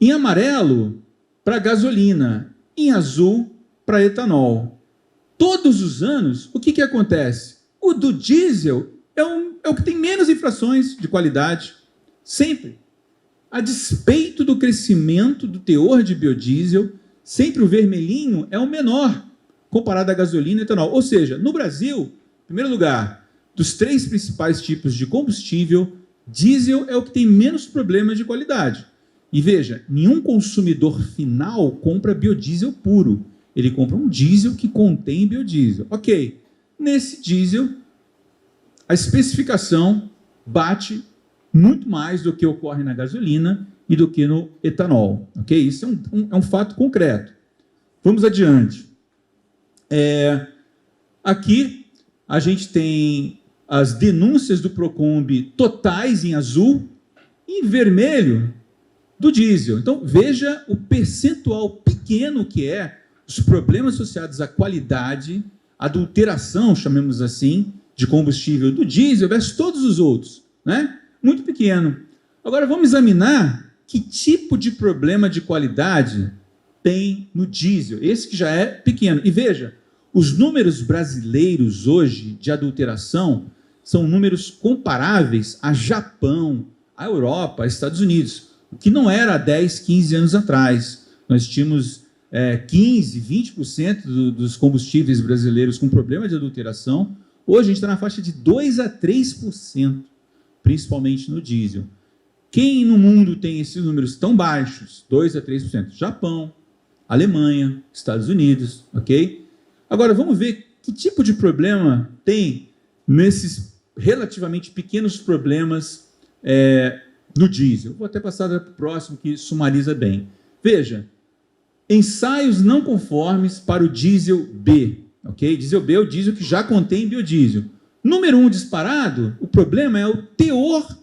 Em amarelo, para gasolina. Em azul, para etanol. Todos os anos, o que acontece? O do diesel é o que tem menos infrações de qualidade. Sempre. A despeito do crescimento do teor de biodiesel, sempre o vermelhinho é o menor comparado à gasolina e etanol. Ou seja, no Brasil, em primeiro lugar, dos 3 principais tipos de combustível, diesel é o que tem menos problemas de qualidade. E veja, nenhum consumidor final compra biodiesel puro. Ele compra um diesel que contém biodiesel. Ok, nesse diesel, a especificação bate muito mais do que ocorre na gasolina e do que no etanol. Ok? Isso é um fato concreto. Vamos adiante. Aqui a gente tem as denúncias do Procombi totais em azul e em vermelho do diesel. Então, veja o percentual pequeno que é os problemas associados à qualidade, adulteração, chamemos assim, de combustível do diesel versus todos os outros, né? Muito pequeno. Agora, vamos examinar que tipo de problema de qualidade tem no diesel, esse que já é pequeno. E veja, os números brasileiros hoje de adulteração são números comparáveis a Japão, a Europa, a Estados Unidos, o que não era há 10, 15 anos atrás. Nós tínhamos 15, 20% dos combustíveis brasileiros com problema de adulteração. Hoje a gente está na faixa de 2 a 3%, principalmente no diesel. Quem no mundo tem esses números tão baixos, 2 a 3%? Japão, Alemanha, Estados Unidos, ok? Agora vamos ver que tipo de problema tem nesses relativamente pequenos problemas no diesel. Vou até passar para o próximo que sumariza bem. Veja, ensaios não conformes para o diesel B. Ok? Diesel B é o diesel que já contém biodiesel. Número 1 disparado, o problema é o teor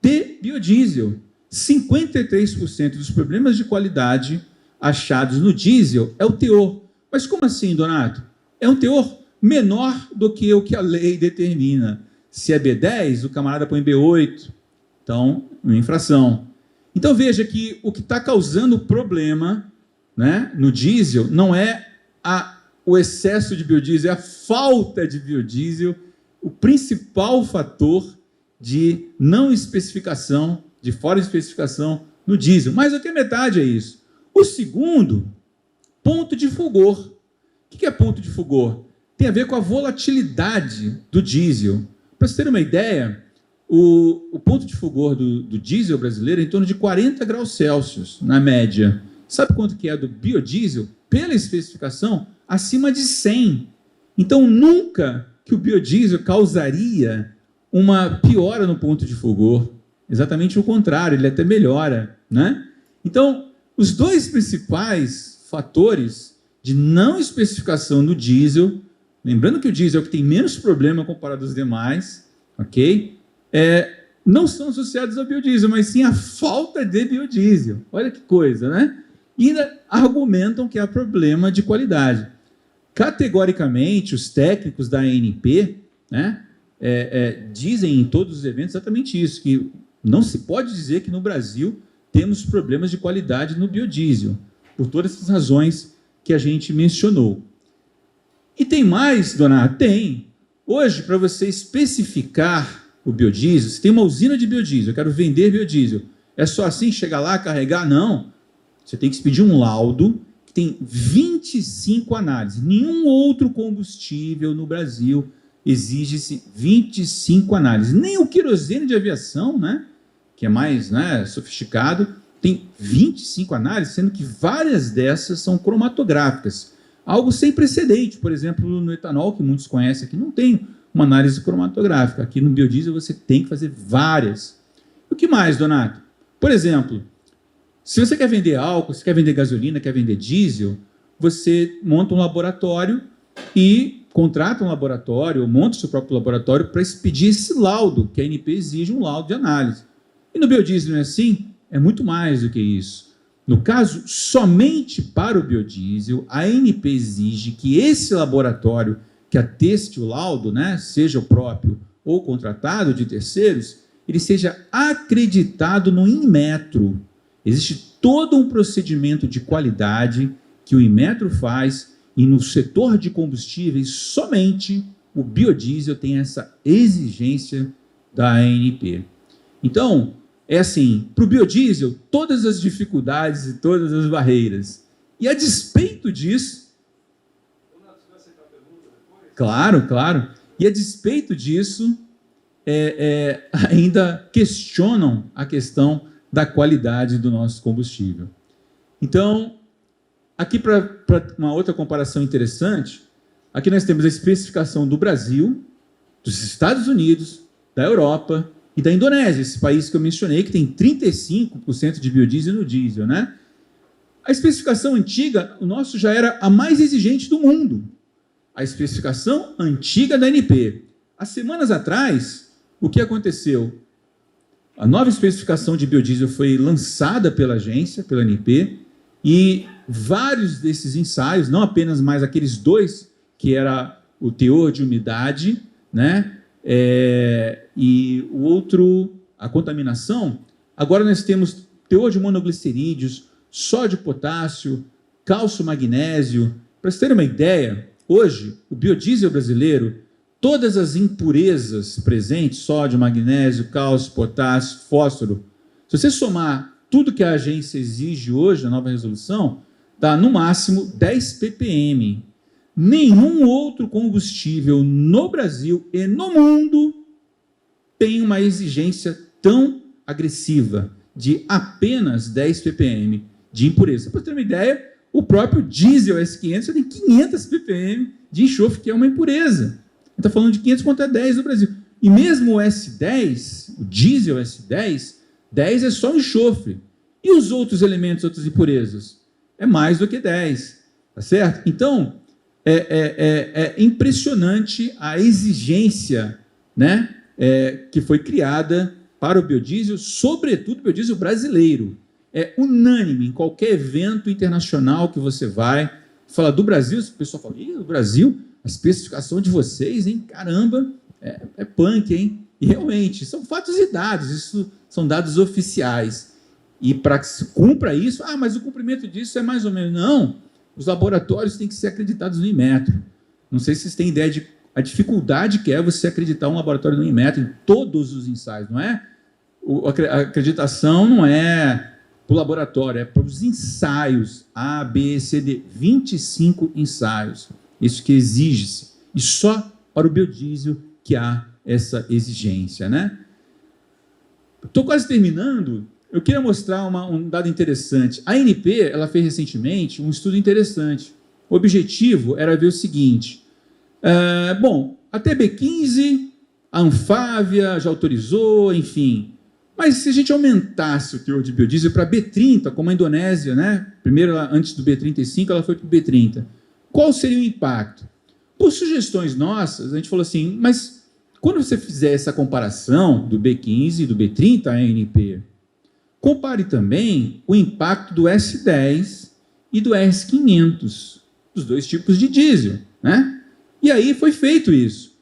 de biodiesel. 53% dos problemas de qualidade achados no diesel é o teor. Mas como assim, Donato? É um teor menor do que o que a lei determina. Se é B10, o camarada põe B8. Então, uma infração. Então, veja que o que está causando problema, né, no diesel não é o excesso de biodiesel, é a falta de biodiesel, o principal fator de não especificação, de fora de especificação no diesel. Mais até metade é isso. O segundo, ponto de fulgor. O que é ponto de fulgor? Tem a ver com a volatilidade do diesel. Para você ter uma ideia, o ponto de fulgor do diesel brasileiro é em torno de 40 graus Celsius, na média. Sabe quanto que é do biodiesel? Pela especificação, acima de 100. Então, nunca que o biodiesel causaria uma piora no ponto de fulgor. Exatamente o contrário, ele até melhora, né? Então, os 2 principais fatores de não especificação no diesel, lembrando que o diesel é o que tem menos problema comparado aos demais, ok? Não são associados ao biodiesel, mas sim à falta de biodiesel. Olha que coisa, né? E ainda argumentam que há problema de qualidade. Categoricamente, os técnicos da ANP, né, dizem em todos os eventos exatamente isso, que não se pode dizer que no Brasil temos problemas de qualidade no biodiesel, por todas essas razões que a gente mencionou. E tem mais, Donato? Tem. Hoje, para você especificar o biodiesel, se tem uma usina de biodiesel, eu quero vender biodiesel, é só assim chegar lá, carregar? Não. Você tem que pedir um laudo que tem 25 análises. Nenhum outro combustível no Brasil exige-se 25 análises. Nem o querosene de aviação, né, que é mais, né, sofisticado, tem 25 análises, sendo que várias dessas são cromatográficas. Algo sem precedente, por exemplo, no etanol, que muitos conhecem aqui, não tem uma análise cromatográfica. Aqui no biodiesel você tem que fazer várias. O que mais, Donato? Por exemplo, se você quer vender álcool, se quer vender gasolina, quer vender diesel, você monta um laboratório e contrata um laboratório, ou monta o seu próprio laboratório para expedir esse laudo, que a ANP exige um laudo de análise. E no biodiesel não é assim? É muito mais do que isso. No caso, somente para o biodiesel, a ANP exige que esse laboratório que ateste o laudo, né, seja o próprio ou contratado de terceiros, ele seja acreditado no Inmetro. Existe todo um procedimento de qualidade que o Inmetro faz, e no setor de combustíveis, somente o biodiesel tem essa exigência da ANP. Então, é assim, para o biodiesel, todas as dificuldades e todas as barreiras. E a despeito disso... Claro, claro. E a despeito disso, ainda questionam a questão da qualidade do nosso combustível. Então, aqui para uma outra comparação interessante, aqui nós temos a especificação do Brasil, dos Estados Unidos, da Europa e da Indonésia, esse país que eu mencionei, que tem 35% de biodiesel no diesel, né? A especificação antiga, o nosso já era a mais exigente do mundo. A especificação antiga da ANP. Há semanas atrás, o que aconteceu? A nova especificação de biodiesel foi lançada pela agência, pela ANP, e vários desses ensaios, não apenas mais aqueles dois, que era o teor de umidade, né? E o outro, a contaminação, agora nós temos teor de monoglicerídeos, sódio, potássio, cálcio, magnésio. Para vocês terem uma ideia, hoje, o biodiesel brasileiro, todas as impurezas presentes, sódio, magnésio, cálcio, potássio, fósforo, se você somar tudo que a agência exige hoje na nova resolução, dá no máximo 10 ppm. Nenhum outro combustível no Brasil e no mundo tem uma exigência tão agressiva de apenas 10 ppm de impureza. Para ter uma ideia, o próprio diesel S500 tem 500 ppm de enxofre, que é uma impureza. A gente está falando de 500 contra 10 no Brasil. E mesmo o S10, o diesel S10, 10 é só enxofre. E os outros elementos, outras impurezas? É mais do que 10, tá certo? Então, é impressionante a exigência, né, que foi criada para o biodiesel, sobretudo o biodiesel brasileiro. É unânime em qualquer evento internacional que você vai. Fala do Brasil, o pessoal fala, do Brasil, a especificação de vocês, hein? Caramba, é punk, hein? E realmente, são fatos e dados, isso são dados oficiais. E para que se cumpra isso, mas o cumprimento disso é mais ou menos... Não, os laboratórios têm que ser acreditados no Inmetro. Não sei se vocês têm ideia de a dificuldade que é você acreditar um laboratório no Inmetro em todos os ensaios, não é? A acreditação não é para o laboratório, é para os ensaios, A, B, C, D, 25 ensaios. Isso que exige-se. E só para o biodiesel que há essa exigência, né? Estou quase terminando. Eu queria mostrar um dado interessante. A ANP, ela fez recentemente um estudo interessante. O objetivo era ver o seguinte. Até B15, a Anfávia já autorizou, enfim. Mas se a gente aumentasse o teor de biodiesel para B30, como a Indonésia, né? Primeiro, antes do B35, ela foi para o B30. Qual seria o impacto? Por sugestões nossas, a gente falou assim, mas quando você fizer essa comparação do B15 e do B30, a ANP, compare também o impacto do S10 e do S500, dos dois tipos de diesel, né? E aí foi feito isso.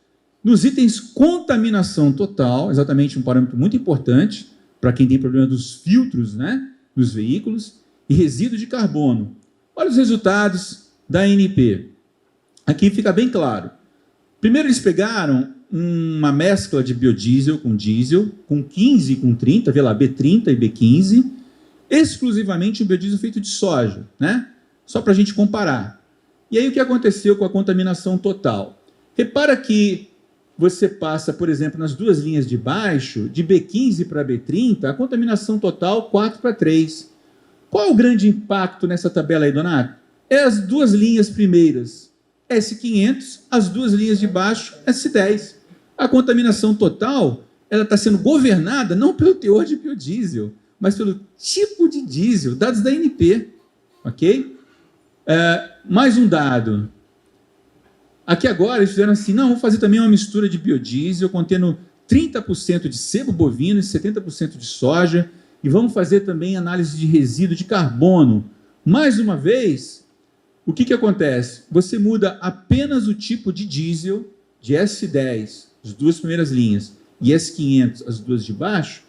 Nos itens contaminação total, exatamente um parâmetro muito importante para quem tem problema dos filtros, né, dos veículos, e resíduo de carbono. Olha os resultados da ANP. Aqui fica bem claro. Primeiro eles pegaram uma mescla de biodiesel com diesel, com 15 e com 30, vê lá, B30 e B15, exclusivamente um biodiesel feito de soja, né? Só para a gente comparar. E aí o que aconteceu com a contaminação total? Repara que você passa, por exemplo, nas duas linhas de baixo, de B15 para B30, a contaminação total 4 para 3. Qual é o grande impacto nessa tabela aí, Donato? é as duas linhas primeiras, S500, as duas linhas de baixo, S10. A contaminação total, ela está sendo governada não pelo teor de biodiesel, mas pelo tipo de diesel, dados da ANP, ok? Mais um dado. Aqui agora eles fizeram assim, não, vamos fazer também uma mistura de biodiesel contendo 30% de sebo bovino e 70% de soja, e vamos fazer também análise de resíduo de carbono. Mais uma vez, o que acontece? Você muda apenas o tipo de diesel, de S10, as duas primeiras linhas, e S500, as duas de baixo,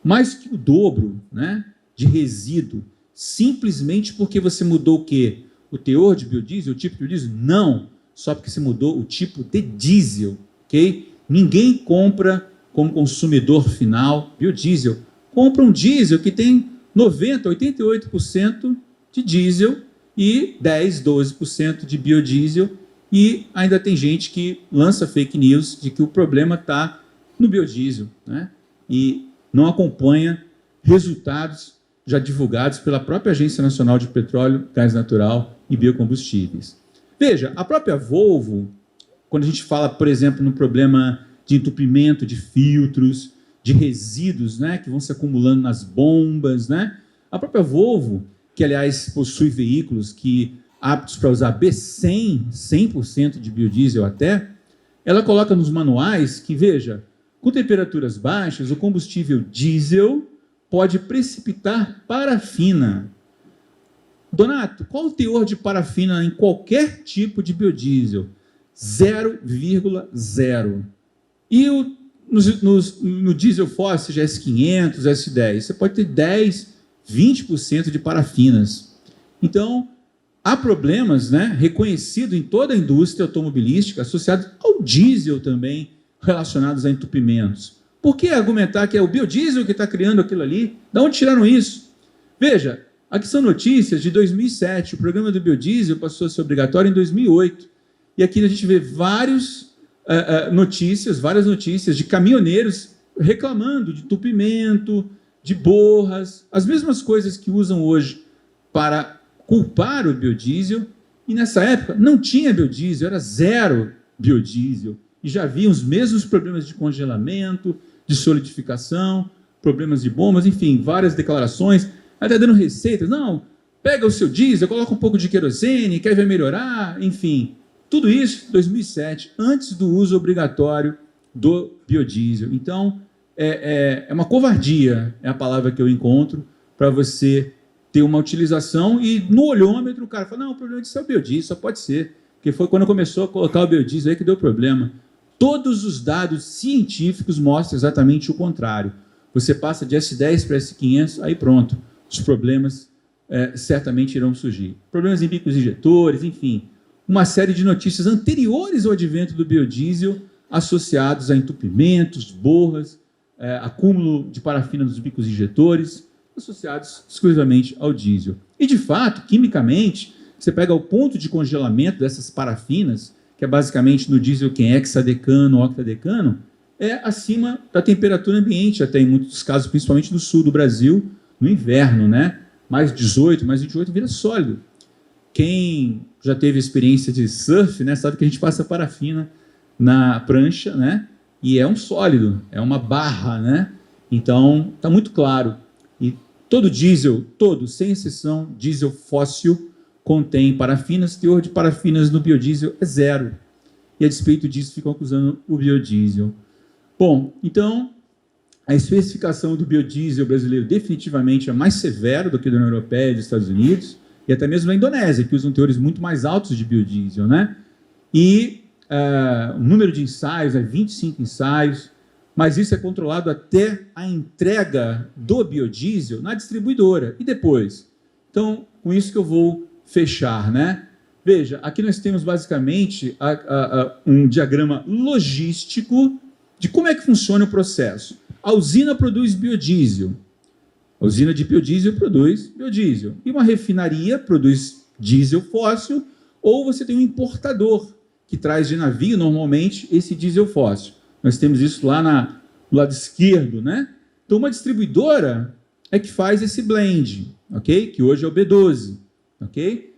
mais que o dobro, né, de resíduo, simplesmente porque você mudou o quê? O teor de biodiesel, o tipo de biodiesel? Não, só porque você mudou o tipo de diesel, ok? Ninguém compra como consumidor final biodiesel. Compra um diesel que tem 90%, 88% de diesel e 10%, 12% de biodiesel, e ainda tem gente que lança fake news de que o problema está no biodiesel, né? E não acompanha resultados já divulgados pela própria Agência Nacional de Petróleo, Gás Natural e Biocombustíveis. Veja, a própria Volvo, quando a gente fala, por exemplo, no problema de entupimento de filtros, de resíduos, né, que vão se acumulando nas bombas, né? A própria Volvo, que aliás possui veículos que aptos para usar B100, 100% de biodiesel até, ela coloca nos manuais que, veja, com temperaturas baixas, o combustível diesel pode precipitar parafina. Donato, qual o teor de parafina em qualquer tipo de biodiesel? 0,0. E no diesel fóssil, já S500, S10, você pode ter 10, 20% de parafinas. Então, há problemas, né, reconhecidos em toda a indústria automobilística, associados ao diesel também, relacionados a entupimentos. Por que argumentar que é o biodiesel que está criando aquilo ali? De onde tiraram isso? Veja, aqui são notícias de 2007, o programa do biodiesel passou a ser obrigatório em 2008. E aqui a gente vê várias notícias de caminhoneiros reclamando de entupimento, de borras, as mesmas coisas que usam hoje para culpar o biodiesel, e nessa época não tinha biodiesel, era zero biodiesel, e já havia os mesmos problemas de congelamento, de solidificação, problemas de bombas, enfim, várias declarações, até dando receitas, não, pega o seu diesel, coloca um pouco de querosene, que aí vai melhorar, enfim, tudo isso em 2007, antes do uso obrigatório do biodiesel. Então, é uma covardia, é a palavra que eu encontro, para você ter uma utilização, e no olhômetro o cara fala, não, o problema disso é o biodiesel, só pode ser, porque foi quando começou a colocar o biodiesel aí que deu problema. Todos os dados científicos mostram exatamente o contrário. Você passa de S10 para S500, aí pronto, os problemas certamente irão surgir. Problemas em bicos injetores, enfim, uma série de notícias anteriores ao advento do biodiesel associados a entupimentos, borras, acúmulo de parafina nos bicos injetores, associados exclusivamente ao diesel. E, de fato, quimicamente, você pega o ponto de congelamento dessas parafinas, que é basicamente no diesel que é hexadecano ou octadecano, é acima da temperatura ambiente, até em muitos casos, principalmente no sul do Brasil, no inverno, né? Mais 18, mais 28 vira sólido. Quem já teve experiência de surf, né, sabe que a gente passa parafina na prancha, né? E é um sólido, é uma barra, né? Então, está muito claro. E todo diesel, sem exceção, diesel fóssil, contém parafinas, teor de parafinas no biodiesel é zero. E a despeito disso, ficam acusando o biodiesel. Bom, então, a especificação do biodiesel brasileiro definitivamente é mais severa do que da União Europeia e dos Estados Unidos, e até mesmo na Indonésia, que usam teores muito mais altos de biodiesel, né? E o número de ensaios é 25 ensaios, mas isso é controlado até a entrega do biodiesel na distribuidora. E depois? Então, com isso que eu vou fechar, né? Veja, aqui nós temos basicamente um diagrama logístico de como é que funciona o processo. A usina produz biodiesel. A usina de biodiesel produz biodiesel. E uma refinaria produz diesel fóssil, ou você tem um importador que traz de navio, normalmente, esse diesel fóssil. Nós temos isso lá no lado esquerdo, né? Então, uma distribuidora é que faz esse blend, ok? Que hoje é o B12, ok?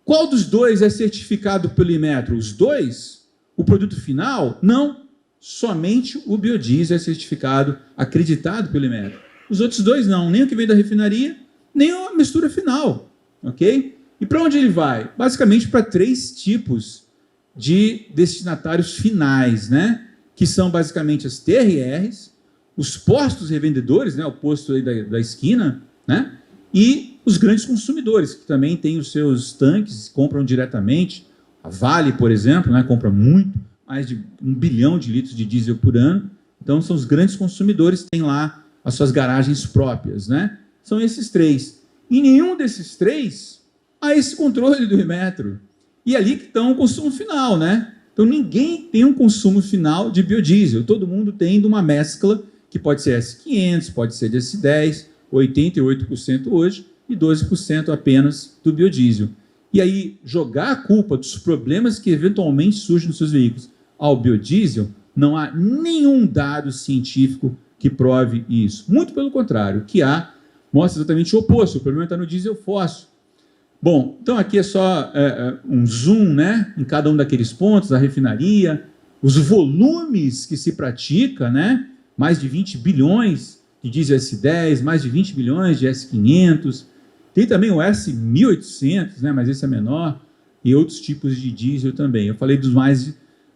Qual dos dois é certificado pelo Inmetro? Os dois? O produto final? Não. Somente o biodiesel é certificado, acreditado pelo Inmetro. Os outros dois não, nem o que vem da refinaria, nem a mistura final, ok? E para onde ele vai? Basicamente para 3 tipos de destinatários finais, né? Que são basicamente as TRRs, os postos revendedores, né? O posto aí da esquina, né? E os grandes consumidores, que também têm os seus tanques, compram diretamente. A Vale, por exemplo, né? Compra muito, mais de 1 bilhão de litros de diesel por ano. Então, são os grandes consumidores que têm lá as suas garagens próprias, né? São esses 3. E nenhum desses 3 há esse controle do Inmetro. E ali que está o consumo final, né? Então, ninguém tem um consumo final de biodiesel. Todo mundo tem de uma mescla que pode ser S500, pode ser de S10, 88% hoje e 12% apenas do biodiesel. E aí, jogar a culpa dos problemas que eventualmente surgem nos seus veículos ao biodiesel, não há nenhum dado científico que prove isso. Muito pelo contrário, o que há mostra exatamente o oposto. O problema está no diesel fóssil. Bom, então aqui é só um zoom, né, em cada um daqueles pontos, da refinaria, os volumes que se pratica, né, mais de 20 bilhões de diesel S10, mais de 20 bilhões de S500, tem também o S1800, né, mas esse é menor, e outros tipos de diesel também. Eu falei dos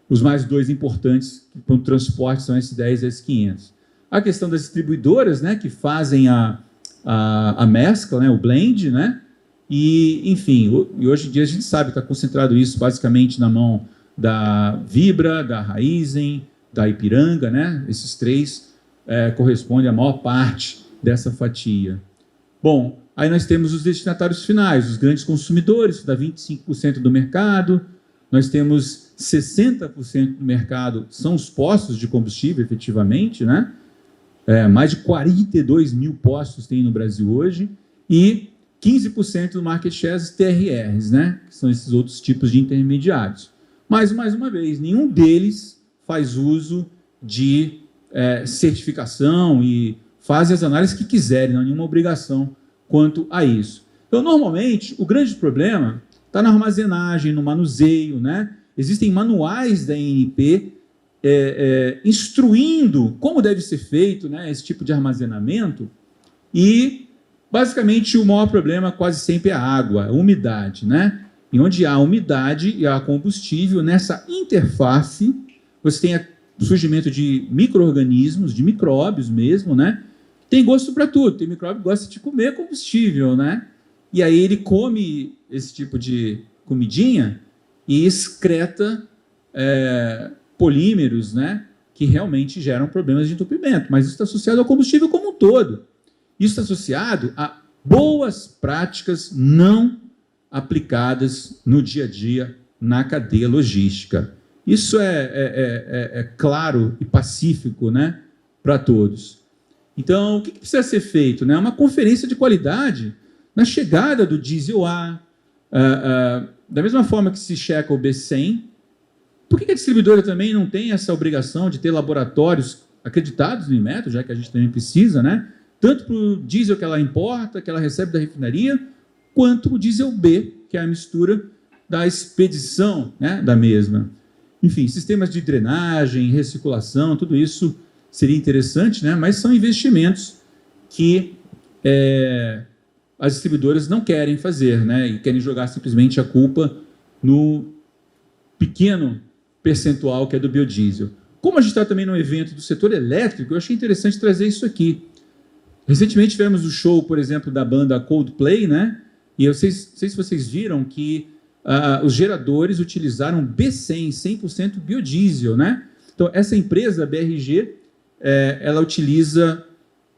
os mais 2 importantes para o transporte são S10 e S500. A questão das distribuidoras, né, que fazem a mescla, né, o blend, né, e, enfim, hoje em dia a gente sabe que está concentrado isso basicamente na mão da Vibra, da Raízen, da Ipiranga, né? Esses 3 correspondem à maior parte dessa fatia. Bom, aí nós temos os destinatários finais, os grandes consumidores, que dá 25% do mercado. Nós temos 60% do mercado, são os postos de combustível, efetivamente, né? Mais de 42 mil postos tem no Brasil hoje, e 15% do market share, as TRRs, né? Que são esses outros tipos de intermediários. Mas, mais uma vez, nenhum deles faz uso de certificação e fazem as análises que quiserem, não há nenhuma obrigação quanto a isso. Então, normalmente, o grande problema está na armazenagem, no manuseio, né? Existem manuais da ANP instruindo como deve ser feito, né, esse tipo de armazenamento, e basicamente o maior problema quase sempre é a água, a umidade, né? E onde há umidade e há combustível, nessa interface, você tem o surgimento de micro-organismos, de micróbios mesmo, né? Tem gosto para tudo, tem micróbio que gosta de comer combustível, né? E aí ele come esse tipo de comidinha e excreta polímeros, né, que realmente geram problemas de entupimento, mas isso está associado ao combustível como um todo. Isso está associado a boas práticas não aplicadas no dia a dia na cadeia logística. Isso é claro e pacífico, né, para todos. Então, o que precisa ser feito? Né? Uma conferência de qualidade na chegada do diesel A, da mesma forma que se checa o B100. Por que a distribuidora também não tem essa obrigação de ter laboratórios acreditados no Inmetro, já que a gente também precisa, né? Tanto para o diesel que ela importa, que ela recebe da refinaria, quanto o diesel B, que é a mistura da expedição, né, da mesma. Enfim, sistemas de drenagem, recirculação, tudo isso seria interessante, né? Mas são investimentos que as distribuidoras não querem fazer, né? E querem jogar simplesmente a culpa no pequeno percentual que é do biodiesel. Como a gente está também no evento do setor elétrico, eu achei interessante trazer isso aqui. Recentemente tivemos o show, por exemplo, da banda Coldplay, né? E eu sei se vocês viram que os geradores utilizaram B100, 100% biodiesel, né? Então, essa empresa, a BRG, ela utiliza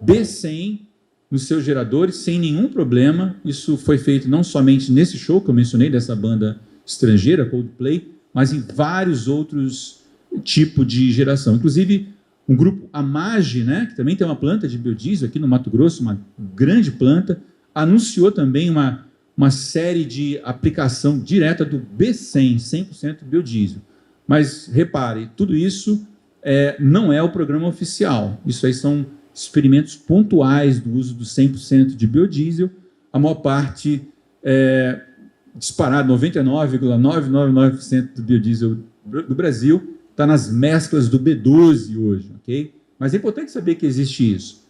B100 nos seus geradores sem nenhum problema. Isso foi feito não somente nesse show que eu mencionei, dessa banda estrangeira, Coldplay, mas em vários outros tipos de geração. Inclusive, um grupo Amage, né, que também tem uma planta de biodiesel aqui no Mato Grosso, uma grande planta, anunciou também uma série de aplicação direta do B100, 100% biodiesel. Mas, repare, tudo isso não é o programa oficial. Isso aí são experimentos pontuais do uso do 100% de biodiesel. A maior parte disparado, 99,999% do biodiesel do Brasil está nas mesclas do B12 hoje, ok? Mas é importante saber que existe isso.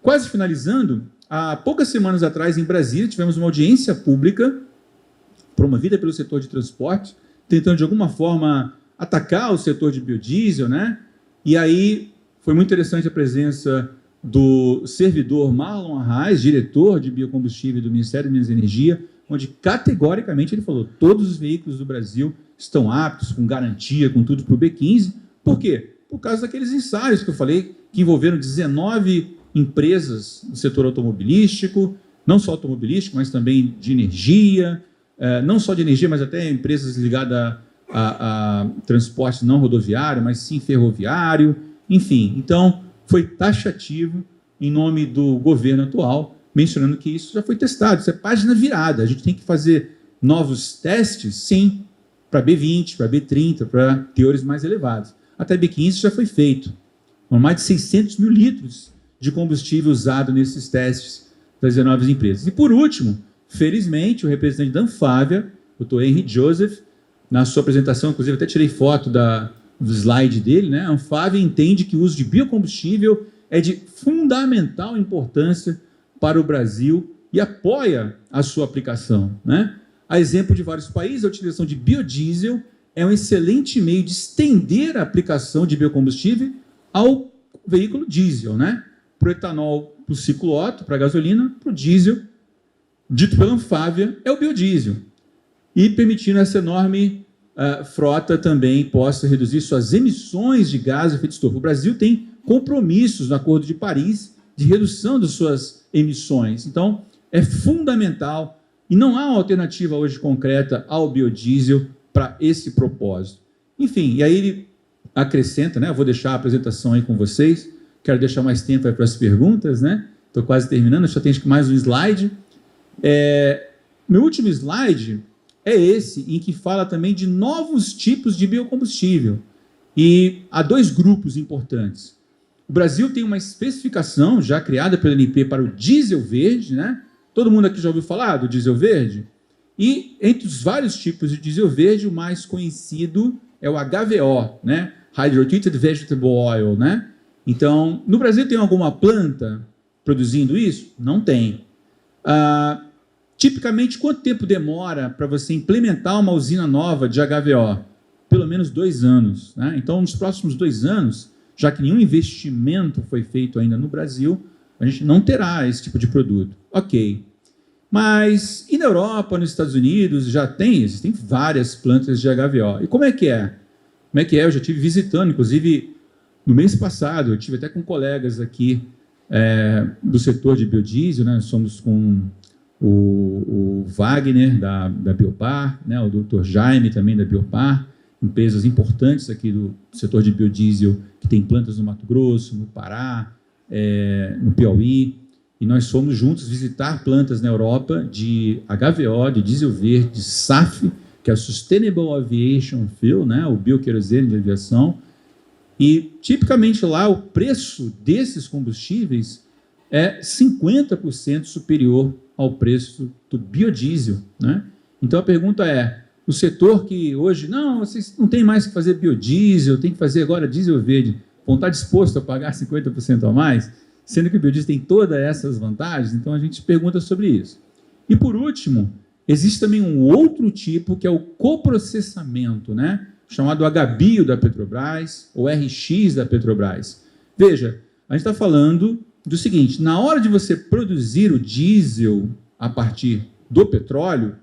Quase finalizando, há poucas semanas atrás, em Brasília, tivemos uma audiência pública promovida pelo setor de transporte, tentando, de alguma forma, atacar o setor de biodiesel, né? E aí foi muito interessante a presença do servidor Marlon Arraes, diretor de biocombustível do Ministério de Minas e Energia, onde categoricamente ele falou: todos os veículos do Brasil estão aptos, com garantia, com tudo para o B15. Por quê? Por causa daqueles ensaios que eu falei, que envolveram 19 empresas do setor automobilístico, não só automobilístico, mas também de energia, não só de energia, mas até empresas ligadas a transporte não rodoviário, mas sim ferroviário, enfim. Então, foi taxativo em nome do governo atual, mencionando que isso já foi testado, isso é página virada. A gente tem que fazer novos testes, sim, para B20, para B30, para teores mais elevados. Até B15 já foi feito. São mais de 600 mil litros de combustível usado nesses testes das 19 empresas. E, por último, felizmente, o representante da Anfávia, o Dr. Henry Joseph, na sua apresentação, inclusive até tirei foto do slide dele, né? A Anfávia entende que o uso de biocombustível é de fundamental importância para o Brasil e apoia a sua aplicação, né? A exemplo de vários países, a utilização de biodiesel é um excelente meio de estender a aplicação de biocombustível ao veículo diesel, né? Para o etanol, para o ciclo Otto, para a gasolina, para o diesel, dito pela Anfávia, é o biodiesel. E permitindo essa enorme frota também possa reduzir suas emissões de gás de efeito estufa. O Brasil tem compromissos no Acordo de Paris de redução de suas emissões. Então, é fundamental e não há uma alternativa hoje concreta ao biodiesel para esse propósito. Enfim, e aí ele acrescenta, né? Eu vou deixar a apresentação aí com vocês, quero deixar mais tempo aí para as perguntas, né? Estou quase terminando, só tenho mais um slide. Meu último slide é esse, em que fala também de novos tipos de biocombustível. E há dois grupos importantes. O Brasil tem uma especificação já criada pela ANP para o diesel verde, né? Todo mundo aqui já ouviu falar do diesel verde? E entre os vários tipos de diesel verde, o mais conhecido é o HVO, né? Hydrotreated Vegetable Oil, né? Então, no Brasil tem alguma planta produzindo isso? Não tem. Tipicamente, quanto tempo demora para você implementar uma usina nova de HVO? Pelo menos 2 anos, né? Então, nos próximos 2 anos, já que nenhum investimento foi feito ainda no Brasil, a gente não terá esse tipo de produto. Ok. Mas, e na Europa, nos Estados Unidos, existem várias plantas de HVO. E como é que é? Como é que é? Eu já estive visitando, inclusive, no mês passado, eu estive até com colegas aqui do setor de biodiesel, né? Somos com o Wagner, da Biopar, né? O Dr. Jaime, também da Biopar, empresas importantes aqui do setor de biodiesel, que tem plantas no Mato Grosso, no Pará, no Piauí, e nós fomos juntos visitar plantas na Europa de HVO, de diesel verde, de SAF, que é o Sustainable Aviation Fuel, né? O bioquerosene de aviação, e tipicamente lá o preço desses combustíveis é 50% superior ao preço do biodiesel, né? Então a pergunta é, o setor que hoje, não, vocês não tem mais que fazer biodiesel, tem que fazer agora diesel verde, vão estar dispostos a pagar 50% a mais, sendo que o biodiesel tem todas essas vantagens? Então a gente pergunta sobre isso. E por último, existe também um outro tipo que é o coprocessamento, né? Chamado HBio da Petrobras, ou RX da Petrobras. Veja, a gente está falando do seguinte: na hora de você produzir o diesel a partir do petróleo,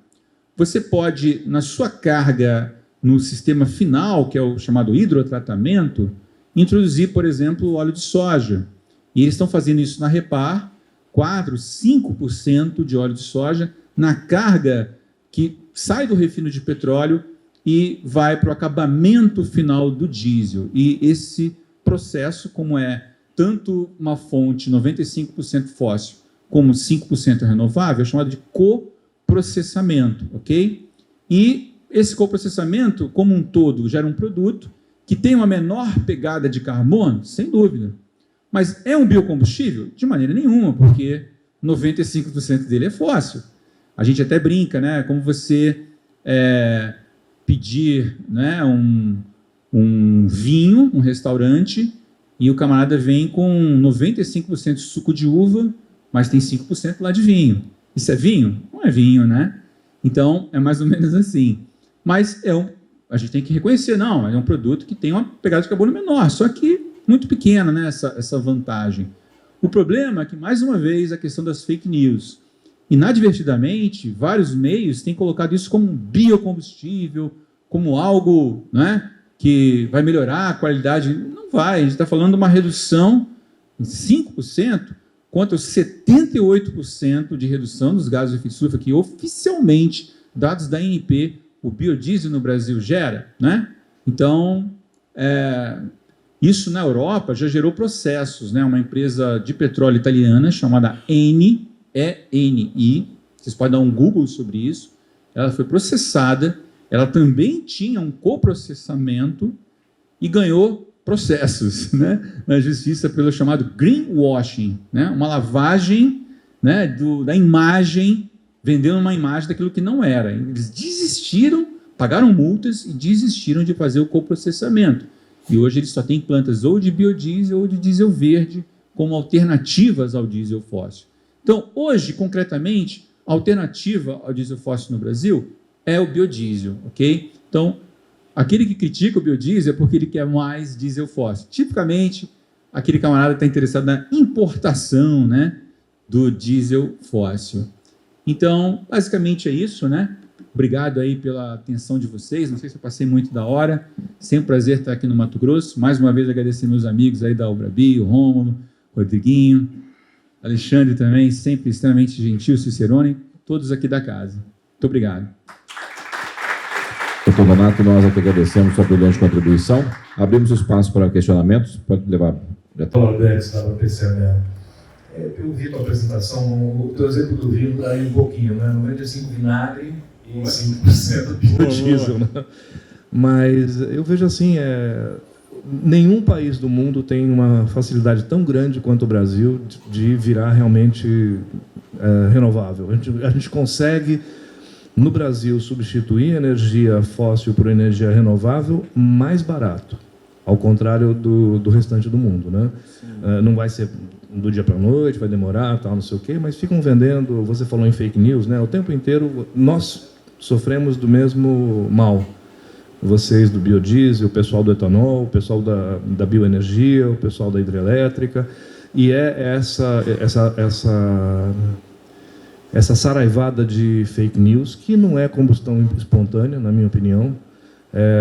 você pode, na sua carga, no sistema final, que é o chamado hidrotratamento, introduzir, por exemplo, o óleo de soja. E eles estão fazendo isso na Repar, 4%, 5% de óleo de soja, na carga que sai do refino de petróleo e vai para o acabamento final do diesel. E esse processo, como é tanto uma fonte 95% fóssil como 5% renovável, é chamado de coprocessamento, ok? E esse coprocessamento, como um todo, gera um produto que tem uma menor pegada de carbono, sem dúvida. Mas é um biocombustível? De maneira nenhuma, porque 95% dele é fóssil. A gente até brinca, né? Como você pedir, né, um vinho, um restaurante, e o camarada vem com 95% de suco de uva, mas tem 5% lá de vinho. Isso é vinho? Não é vinho, né? Então, é mais ou menos assim. Mas a gente tem que reconhecer, não, é um produto que tem uma pegada de carbono menor, só que muito pequena, né, essa vantagem. O problema é que, mais uma vez, a questão das fake news. Inadvertidamente, vários meios têm colocado isso como um biocombustível, como algo, né, que vai melhorar a qualidade. Não vai, a gente está falando de uma redução em 5% contra os 78% de redução dos gases de efeito estufa que oficialmente, dados da ANP, o biodiesel no Brasil gera, né? Então, isso na Europa já gerou processos, né? Uma empresa de petróleo italiana chamada Eni, E-N-I, vocês podem dar um Google sobre isso, ela foi processada, ela também tinha um coprocessamento e ganhou processos, né, na justiça pelo chamado greenwashing, né, uma lavagem, né, da imagem, vendendo uma imagem daquilo que não era. Eles desistiram, pagaram multas e desistiram de fazer o coprocessamento. E hoje eles só têm plantas ou de biodiesel ou de diesel verde como alternativas ao diesel fóssil. Então, hoje, concretamente, a alternativa ao diesel fóssil no Brasil é o biodiesel, ok? Então, aquele que critica o biodiesel é porque ele quer mais diesel fóssil. Tipicamente, aquele camarada está interessado na importação, né, do diesel fóssil. Então, basicamente é isso, né? Obrigado aí pela atenção de vocês. Não sei se eu passei muito da hora. Sempre um prazer estar aqui no Mato Grosso. Mais uma vez agradecer meus amigos aí da Ubrabi, o Rômulo, o Rodriguinho, Alexandre também, sempre extremamente gentil, Cicerone, todos aqui da casa. Muito obrigado. Doutor Donato, nós aqui agradecemos sua brilhante contribuição. Abrimos o espaço para questionamentos. Pode levar. Olá, Alberto, estava percebendo. Eu vi a tua apresentação, o teu exemplo do vinho daí um pouquinho, né? 95% vinagre e 5% biodiesel, né? Mas eu vejo assim, nenhum país do mundo tem uma facilidade tão grande quanto o Brasil de virar realmente renovável. A gente consegue, no Brasil, substituir energia fóssil por energia renovável mais barato, ao contrário do restante do mundo, né? Não vai ser do dia para a noite, vai demorar, tal, não sei o quê, mas ficam vendendo, você falou em fake news, né? O tempo inteiro nós sofremos do mesmo mal. Vocês do biodiesel, o pessoal do etanol, o pessoal da bioenergia, o pessoal da hidrelétrica, e essa saraivada de fake news, que não é combustão espontânea, na minha opinião.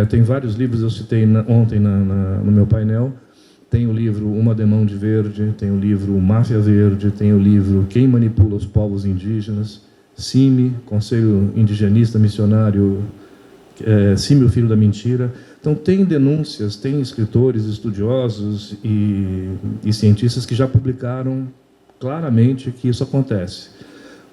Tem vários livros, eu citei ontem no meu painel. Tem o livro Uma Demão de Verde, tem o livro Máfia Verde, tem o livro Quem Manipula os Povos Indígenas, CIMI, Conselho Indigenista Missionário, CIMI, o Filho da Mentira. Então, tem denúncias, tem escritores, estudiosos e cientistas que já publicaram claramente que isso acontece.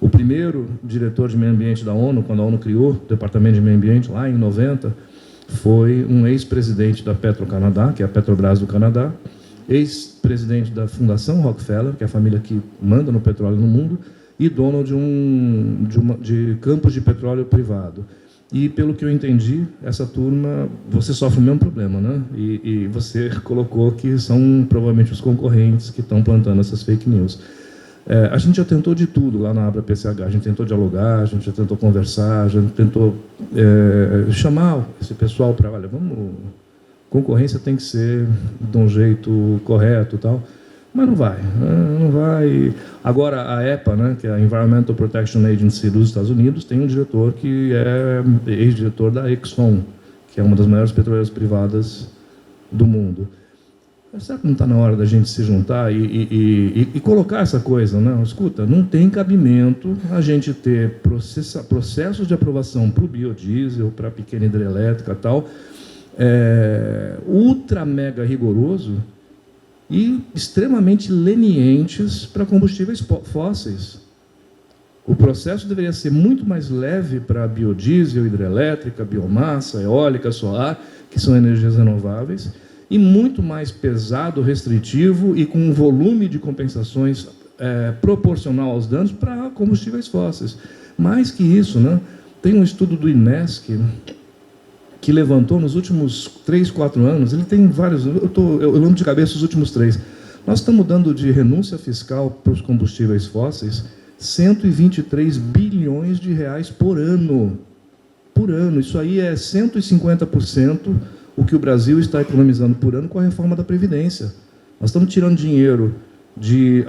O primeiro diretor de meio ambiente da ONU, quando a ONU criou o Departamento de Meio Ambiente, lá em 90, foi um ex-presidente da Petro-Canadá, que é a Petrobras do Canadá, ex-presidente da Fundação Rockefeller, que é a família que manda no petróleo no mundo, e dono de campos de petróleo privado. E, pelo que eu entendi, essa turma, você sofre o mesmo problema, né? E você colocou que são provavelmente os concorrentes que estão plantando essas fake news. A gente já tentou de tudo lá na Abra PCH, a gente tentou dialogar, a gente já tentou conversar, a gente tentou chamar esse pessoal para, olha, concorrência tem que ser de um jeito correto e tal, mas não vai. Agora, a EPA, né, que é a Environmental Protection Agency dos Estados Unidos, tem um diretor que é ex-diretor da Exxon, que é uma das maiores petroleiras privadas do mundo. Será que não está na hora da gente se juntar e colocar essa coisa, né? Escuta, não tem cabimento a gente ter processos de aprovação para o biodiesel, para a pequena hidrelétrica e tal, ultra mega rigoroso e extremamente lenientes para combustíveis fósseis. O processo deveria ser muito mais leve para biodiesel, hidrelétrica, biomassa, eólica, solar, que são energias renováveis, e muito mais pesado, restritivo e com um volume de compensações proporcional aos danos para combustíveis fósseis. Mais que isso, né? Tem um estudo do INESC que levantou nos últimos 3, 4 anos, ele tem vários, eu lembro de cabeça os últimos 3. Nós estamos dando de renúncia fiscal para os combustíveis fósseis 123 bilhões de reais por ano. Por ano. Isso aí é 150% o que o Brasil está economizando por ano com a reforma da Previdência. Nós estamos tirando dinheiro de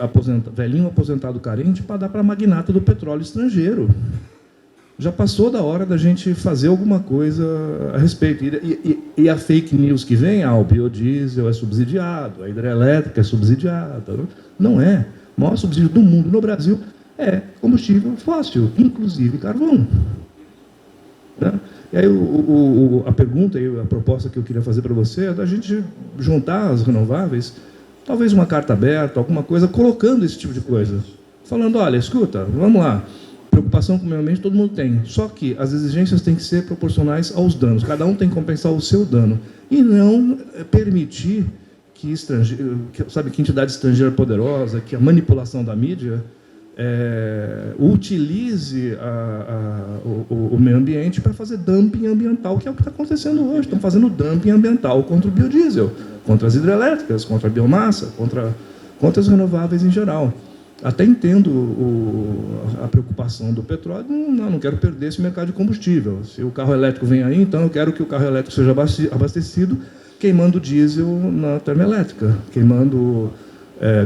velhinho aposentado carente para dar para a magnata do petróleo estrangeiro. Já passou da hora da gente fazer alguma coisa a respeito. E a fake news que vem, o biodiesel é subsidiado, a hidrelétrica é subsidiada. Não é. O maior subsídio do mundo no Brasil é combustível fóssil, inclusive carvão. Né? E aí a pergunta e a proposta que eu queria fazer para você é da gente juntar as renováveis, talvez uma carta aberta, alguma coisa, colocando esse tipo de coisa. Falando, olha, escuta, vamos lá. Preocupação com o meio ambiente todo mundo tem. Só que as exigências têm que ser proporcionais aos danos. Cada um tem que compensar o seu dano. E não permitir que que entidade estrangeira poderosa, que a manipulação da mídia utilize o meio ambiente para fazer dumping ambiental, que é o que está acontecendo hoje. Estão fazendo dumping ambiental contra o biodiesel, contra as hidrelétricas, contra a biomassa, contra as renováveis em geral. Até entendo a preocupação do petróleo, não quero perder esse mercado de combustível. Se o carro elétrico vem aí, então eu quero que o carro elétrico seja abastecido queimando diesel na termoelétrica, queimando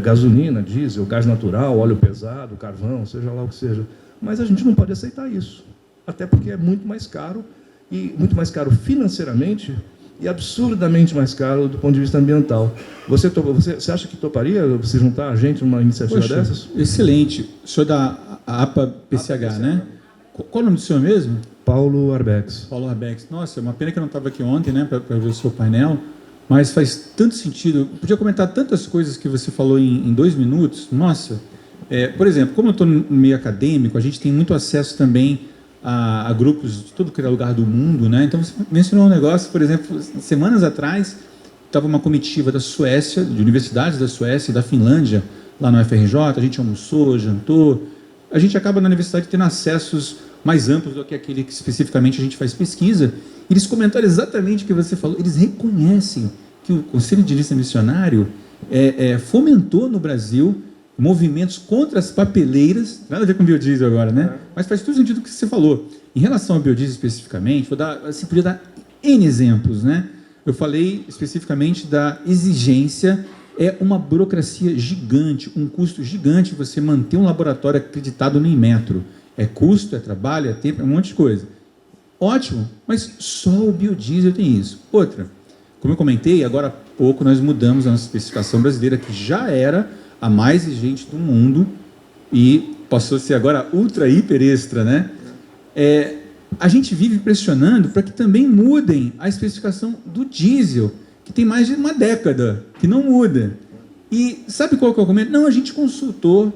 gasolina, diesel, gás natural, óleo pesado, carvão, seja lá o que seja. Mas a gente não pode aceitar isso, até porque é muito mais caro, e muito mais caro financeiramente, e absurdamente mais caro do ponto de vista ambiental. Você acha que toparia se juntar a gente numa iniciativa dessas? Excelente. O senhor da APA-PCH, né? Qual o nome do senhor mesmo? Paulo Arbex. Paulo Arbex. Nossa, é uma pena que eu não estava aqui ontem, né, para ver o seu painel, mas faz tanto sentido. Eu podia comentar tantas coisas que você falou em 2 minutos. Nossa, por exemplo, como eu estou no meio acadêmico, a gente tem muito acesso também a grupos de todo que é lugar do mundo, né? Então, você mencionou um negócio, por exemplo, semanas atrás, estava uma comitiva da Suécia, de universidades da Suécia e da Finlândia, lá no FRJ, a gente almoçou, jantou. A gente acaba na universidade tendo acessos mais amplos do que aquele que especificamente a gente faz pesquisa. E eles comentaram exatamente o que você falou. Eles reconhecem que o Conselho de Lista Missionário fomentou no Brasil movimentos contra as papeleiras, nada a ver com biodiesel agora, né? Mas faz todo sentido o que você falou. Em relação ao biodiesel especificamente, podia dar N exemplos, né? Eu falei especificamente da exigência, é uma burocracia gigante, um custo gigante você manter um laboratório acreditado no Inmetro. É custo, é trabalho, é tempo, é um monte de coisa. Ótimo, mas só o biodiesel tem isso. Outra, como eu comentei, agora há pouco nós mudamos a nossa especificação brasileira, que já era a mais exigente do mundo e passou a ser agora ultra, hiper, extra, né? A gente vive pressionando para que também mudem a especificação do diesel, que tem mais de uma década, que não muda. E sabe qual que é o argumento? Não, a gente consultou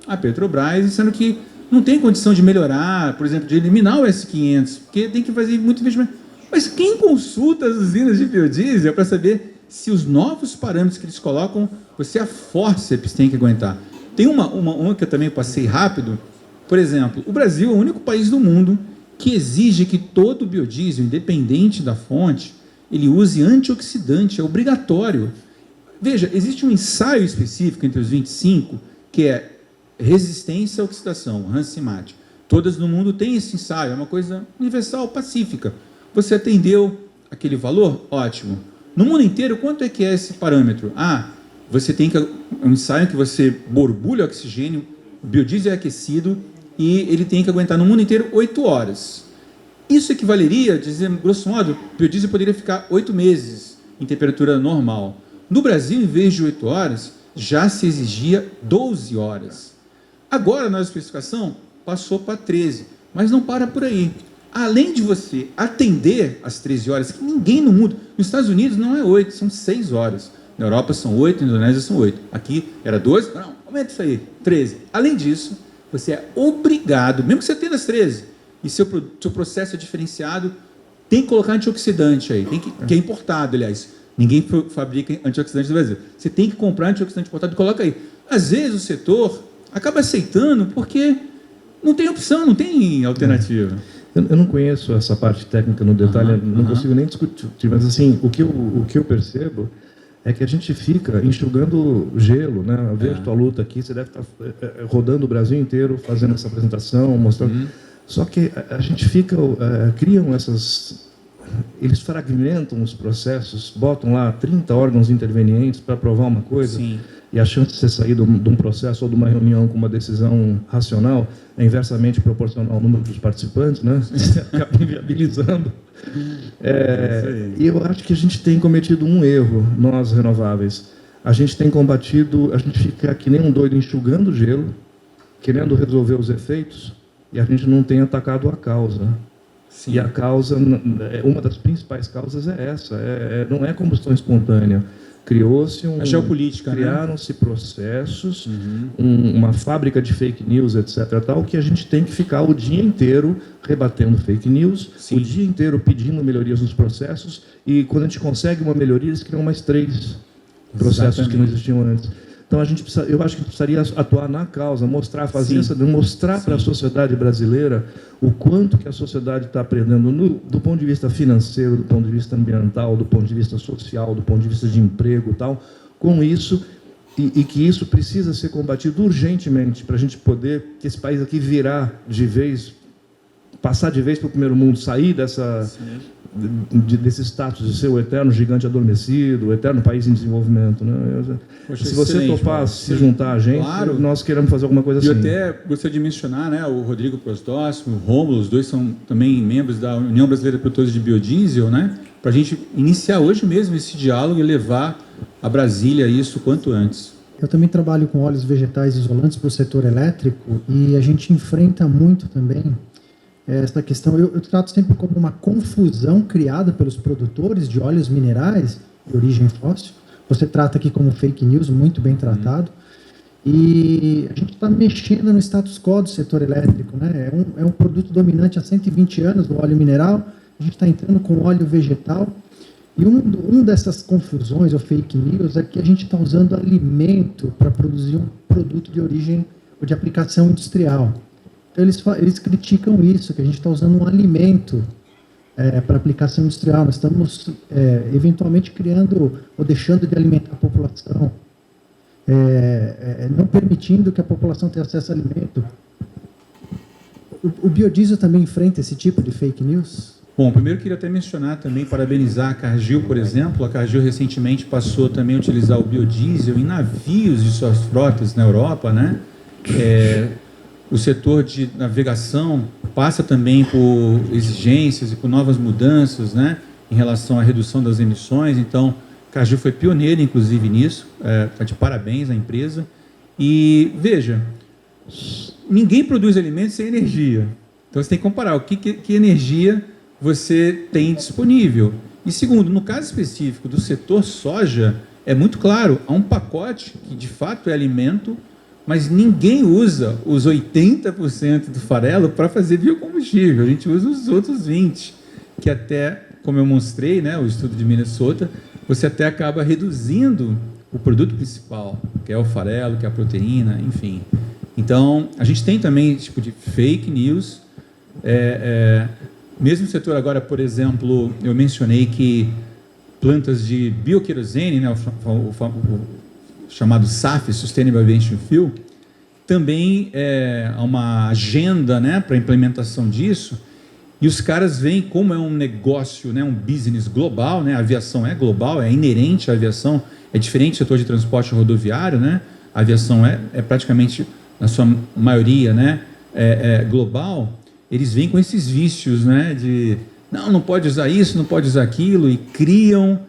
a Petrobras, dizendo que não tem condição de melhorar, por exemplo, de eliminar o S500, porque tem que fazer muito investimento. Mas quem consulta as usinas de biodiesel para saber se os novos parâmetros que eles colocam, a forceps tem que aguentar? Tem uma que eu também passei rápido. Por exemplo, o Brasil é o único país do mundo que exige que todo biodiesel, independente da fonte, ele use antioxidante, é obrigatório. Veja, existe um ensaio específico entre os 25, que é resistência à oxidação, Hansen-Mate. Todas no mundo têm esse ensaio, é uma coisa universal, pacífica. Você atendeu aquele valor? Ótimo. No mundo inteiro, quanto é que é esse parâmetro? Você tem um ensaio que você borbulha oxigênio, o biodiesel é aquecido e ele tem que aguentar no mundo inteiro 8 horas. Isso equivaleria, dizer, grosso modo, o biodiesel poderia ficar 8 meses em temperatura normal. No Brasil, em vez de 8 horas, já se exigia 12 horas. Agora, a nossa especificação passou para 13, mas não para por aí. Além de você atender às 13 horas, que ninguém no mundo... Nos Estados Unidos não é 8, são 6 horas. Na Europa são 8, na Indonésia são 8. Aqui era 12, não, aumenta isso aí, 13. Além disso, você é obrigado, mesmo que você atenda às 13, e seu processo é diferenciado, tem que colocar antioxidante aí, que é importado, aliás. Ninguém fabrica antioxidante no Brasil. Você tem que comprar antioxidante importado e coloca aí. Às vezes o setor acaba aceitando porque não tem opção, não tem alternativa. Eu não conheço essa parte técnica no detalhe, não consigo nem discutir, mas assim, o que eu percebo é que a gente fica enxugando gelo, né? Eu vejo tua luta aqui, você deve estar rodando o Brasil inteiro fazendo essa apresentação, mostrando. Só que a gente fica, criam essas... Eles fragmentam os processos, botam lá 30 órgãos intervenientes para aprovar uma coisa. Sim. E a chance de você sair de um processo ou de uma reunião com uma decisão racional é inversamente proporcional ao número dos participantes, né? Você acaba inviabilizando. E eu acho que a gente tem cometido um erro, nós renováveis. A gente tem combatido, a gente fica que nem um doido enxugando gelo, querendo resolver os efeitos, e a gente não tem atacado a causa. Sim. E a causa, uma das principais causas é essa, não é combustão espontânea. Criou-se a geopolítica, criaram-se processos, uma fábrica de fake news, etc. Tal, que a gente tem que ficar o dia inteiro rebatendo fake news, o dia inteiro pedindo melhorias nos processos, e quando a gente consegue uma melhoria, eles criam mais 3 processos que não existiam antes. Então eu acho que precisaria atuar na causa, mostrar para a sociedade brasileira o quanto que a sociedade está aprendendo do ponto de vista financeiro, do ponto de vista ambiental, do ponto de vista social, do ponto de vista de emprego, tal, com isso, e que isso precisa ser combatido urgentemente para a gente poder, que esse país aqui virar de vez, passar de vez para o primeiro mundo, sair desse status de ser o eterno gigante adormecido, o eterno país em desenvolvimento, né? Poxa, se você topar se juntar a gente, nós queremos fazer alguma coisa assim. Eu até gostaria de mencionar, né, o Rodrigo Prosdóximo, o Rômulo, os dois são também membros da União Brasileira de Produtores de Biodiesel, né, para a gente iniciar hoje mesmo esse diálogo e levar a Brasília isso quanto antes. Eu também trabalho com óleos vegetais isolantes para o setor elétrico e a gente enfrenta muito também essa questão. Eu trato sempre como uma confusão criada pelos produtores de óleos minerais de origem fóssil. Você trata aqui como fake news, muito bem tratado. E a gente está mexendo no status quo do setor elétrico, né? É um produto dominante há 120 anos, o óleo mineral. A gente está entrando com óleo vegetal. E uma dessas confusões, ou fake news, é que a gente está usando alimento para produzir um produto de origem ou de aplicação industrial. Então, eles criticam isso, que a gente está usando um alimento para aplicação industrial. Nós estamos, eventualmente, criando ou deixando de alimentar a população, não permitindo que a população tenha acesso a alimento. O biodiesel também enfrenta esse tipo de fake news? Bom, primeiro queria até mencionar também, parabenizar a Cargill, por exemplo. A Cargill recentemente passou também a utilizar o biodiesel em navios de suas frotas na Europa, né? O setor de navegação passa também por exigências e por novas mudanças, né, em relação à redução das emissões. Então, a Cargill foi pioneira, inclusive, nisso. Está de parabéns à empresa. E, veja, ninguém produz alimentos sem energia. Então, você tem que comparar o que energia você tem disponível. E, segundo, no caso específico do setor soja, é muito claro, há um pacote que, de fato, é alimento, mas ninguém usa os 80% do farelo para fazer biocombustível. A gente usa os outros 20%, que até, como eu mostrei, né, o estudo de Minnesota, você até acaba reduzindo o produto principal, que é o farelo, que é a proteína, enfim. Então, a gente tem também esse tipo de fake news. Mesmo no setor agora, por exemplo, eu mencionei que plantas de bioquerosene, né, o chamado SAF, Sustainable Aviation Fuel, também há uma agenda, né, para a implementação disso, e os caras veem como é um negócio, né, um business global, né, a aviação é global, é inerente à aviação, é diferente do setor de transporte rodoviário, né, a aviação é praticamente, na sua maioria, né, global. Eles vêm com esses vícios, né, de não pode usar isso, não pode usar aquilo, e criam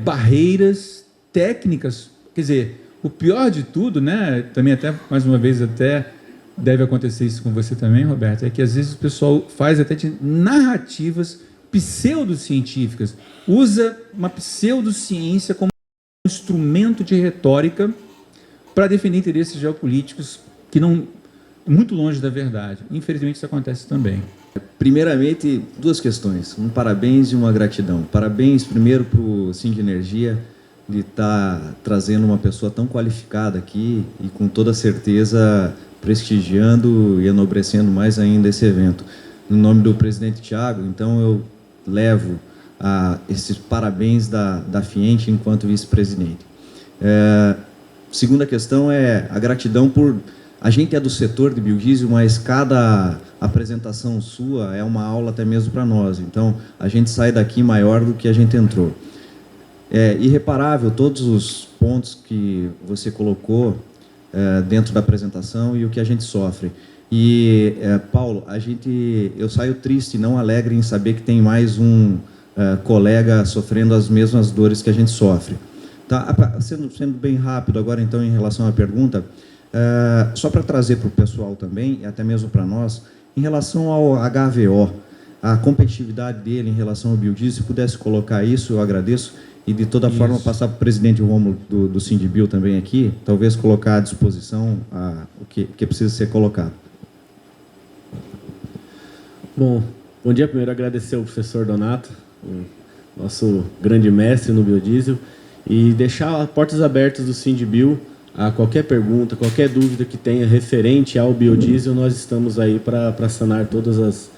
barreiras técnicas. Quer dizer, o pior de tudo, né, também até, mais uma vez, até deve acontecer isso com você também, Roberto, é que às vezes o pessoal faz até de narrativas pseudocientíficas, usa uma pseudociência como instrumento de retórica para defender interesses geopolíticos que não, muito longe da verdade. Infelizmente isso acontece também. Primeiramente, 2 questões, um parabéns e uma gratidão. Parabéns primeiro para o Cindy Energia, de estar trazendo uma pessoa tão qualificada aqui e com toda certeza prestigiando e enobrecendo mais ainda esse evento. No nome do presidente Thiago, então eu levo esses parabéns da Fiente enquanto vice-presidente. Segunda questão é a gratidão por... A gente é do setor de biodiesel, mas cada apresentação sua é uma aula até mesmo para nós. Então, a gente sai daqui maior do que a gente entrou. É irreparável todos os pontos que você colocou dentro da apresentação e o que a gente sofre. E, Paulo, eu saio triste e não alegre em saber que tem mais um colega sofrendo as mesmas dores que a gente sofre. Tá? Sendo bem rápido agora, então, em relação à pergunta, só para trazer para o pessoal também, e até mesmo para nós, em relação ao HVO, a competitividade dele em relação ao biodiesel, se pudesse colocar isso, eu agradeço, e de toda forma passar para o presidente Rômulo do Sindibio também aqui, talvez colocar à disposição o que precisa ser colocado. Bom dia. Primeiro agradecer ao professor Donato, o nosso grande mestre no biodiesel, e deixar portas abertas do Sindibio a qualquer pergunta, qualquer dúvida que tenha referente ao biodiesel. Nós estamos aí para sanar todas as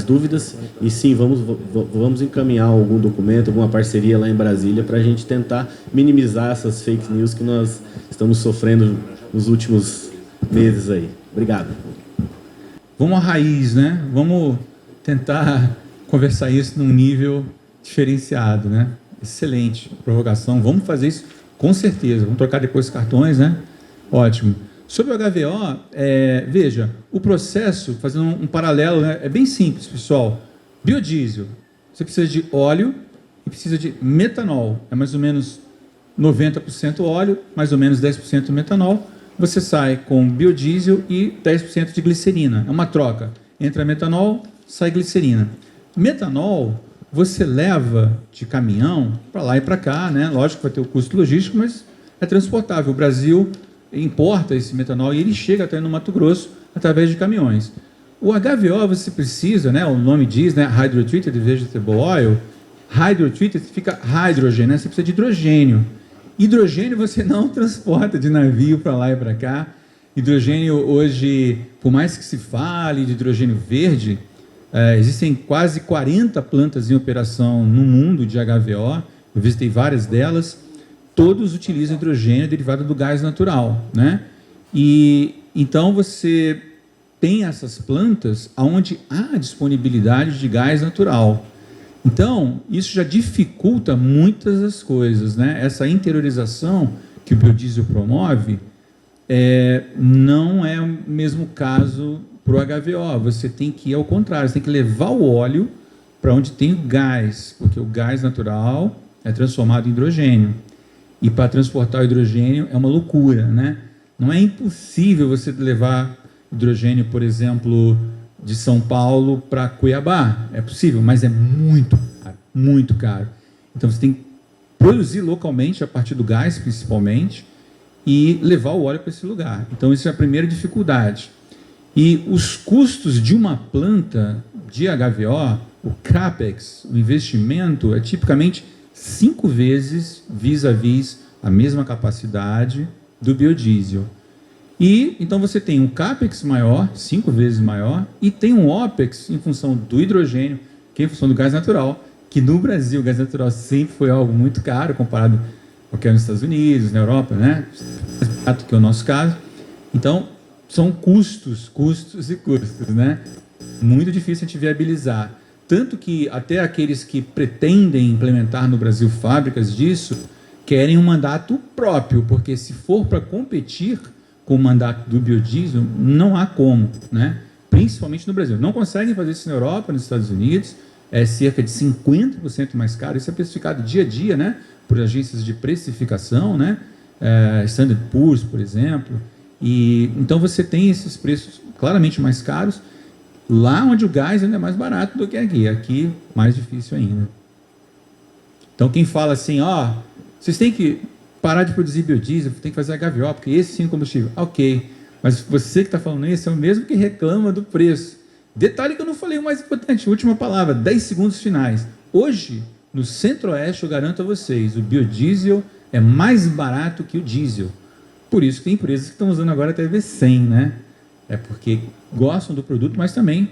dúvidas, e sim, vamos encaminhar algum documento, alguma parceria lá em Brasília para a gente tentar minimizar essas fake news que nós estamos sofrendo nos últimos meses aí. Obrigado. Vamos à raiz, né? Vamos tentar conversar isso num nível diferenciado, né? Excelente provocação. Vamos fazer isso com certeza. Vamos trocar depois os cartões, né? Ótimo. Sobre o HVO, veja, o processo, fazendo um paralelo, né, é bem simples, pessoal. Biodiesel, você precisa de óleo e precisa de metanol. É mais ou menos 90% óleo, mais ou menos 10% metanol. Você sai com biodiesel e 10% de glicerina. É uma troca. Entra metanol, sai glicerina. Metanol, você leva de caminhão para lá e para cá, né? Lógico que vai ter o custo logístico, mas é transportável. O Brasil importa esse metanol e ele chega até no Mato Grosso através de caminhões. O HVO você precisa, né? O nome diz, né? Hydrotreated Vegetable Oil. Hydrotreated significa hydrogen, né? Você precisa de hidrogênio. Hidrogênio você não transporta de navio para lá e para cá. Hidrogênio hoje, por mais que se fale de hidrogênio verde, existem quase 40 plantas em operação no mundo de HVO. Eu visitei várias delas. Todos utilizam hidrogênio derivado do gás natural, né? E então você tem essas plantas onde há disponibilidade de gás natural. Então, isso já dificulta muitas das coisas, né? Essa interiorização que o biodiesel promove não é o mesmo caso para o HVO. Você tem que ir ao contrário, você tem que levar o óleo para onde tem o gás, porque o gás natural é transformado em hidrogênio. E para transportar o hidrogênio é uma loucura, né? Não é impossível você levar hidrogênio, por exemplo, de São Paulo para Cuiabá. É possível, mas é muito caro, muito caro. Então você tem que produzir localmente a partir do gás, principalmente, e levar o óleo para esse lugar. Então isso é a primeira dificuldade. E os custos de uma planta de HVO, o CAPEX, o investimento, é tipicamente 5 vezes vis-à-vis a mesma capacidade do biodiesel. E então você tem um CAPEX maior, 5 vezes maior, e tem um OPEX em função do hidrogênio, que é em função do gás natural, que no Brasil o gás natural sempre foi algo muito caro comparado ao que é nos Estados Unidos, na Europa, né? Mais barato que é o nosso caso. Então, são custos e custos, né? Muito difícil a gente viabilizar. Tanto que até aqueles que pretendem implementar no Brasil fábricas disso, querem um mandato próprio, porque se for para competir com o mandato do biodiesel, não há como, né? Principalmente no Brasil. Não conseguem fazer isso na Europa, nos Estados Unidos, é cerca de 50% mais caro. Isso é precificado dia a dia, né? Por agências de precificação, né? Standard & Poor's, por exemplo. E então você tem esses preços claramente mais caros, lá onde o gás ainda é mais barato do que aqui. Aqui, mais difícil ainda. Então, quem fala assim, vocês têm que parar de produzir biodiesel, tem que fazer HVO, porque esse sim é combustível. Ok, mas você que está falando isso é o mesmo que reclama do preço. Detalhe que eu não falei o mais importante, última palavra, 10 segundos finais. Hoje, no Centro-Oeste, eu garanto a vocês, o biodiesel é mais barato que o diesel. Por isso que tem empresas que estão usando agora até V100, né? É porque gostam do produto, mas também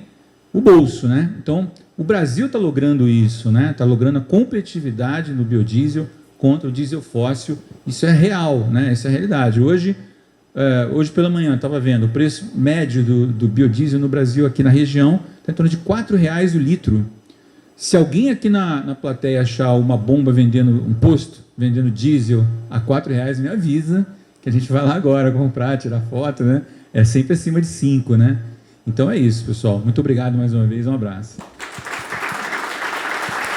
o bolso, né? Então, o Brasil está logrando isso, né? Está logrando a competitividade no biodiesel contra o diesel fóssil. Isso é real, né? Essa é a realidade. Hoje pela manhã, estava vendo, o preço médio do biodiesel no Brasil, aqui na região, está em torno de R$4 o litro. Se alguém aqui na plateia achar uma bomba vendendo, um posto vendendo diesel a R$4, me avisa, que a gente vai lá agora comprar, tirar foto, né? É sempre acima de 5, né? Então é isso, pessoal. Muito obrigado mais uma vez, um abraço.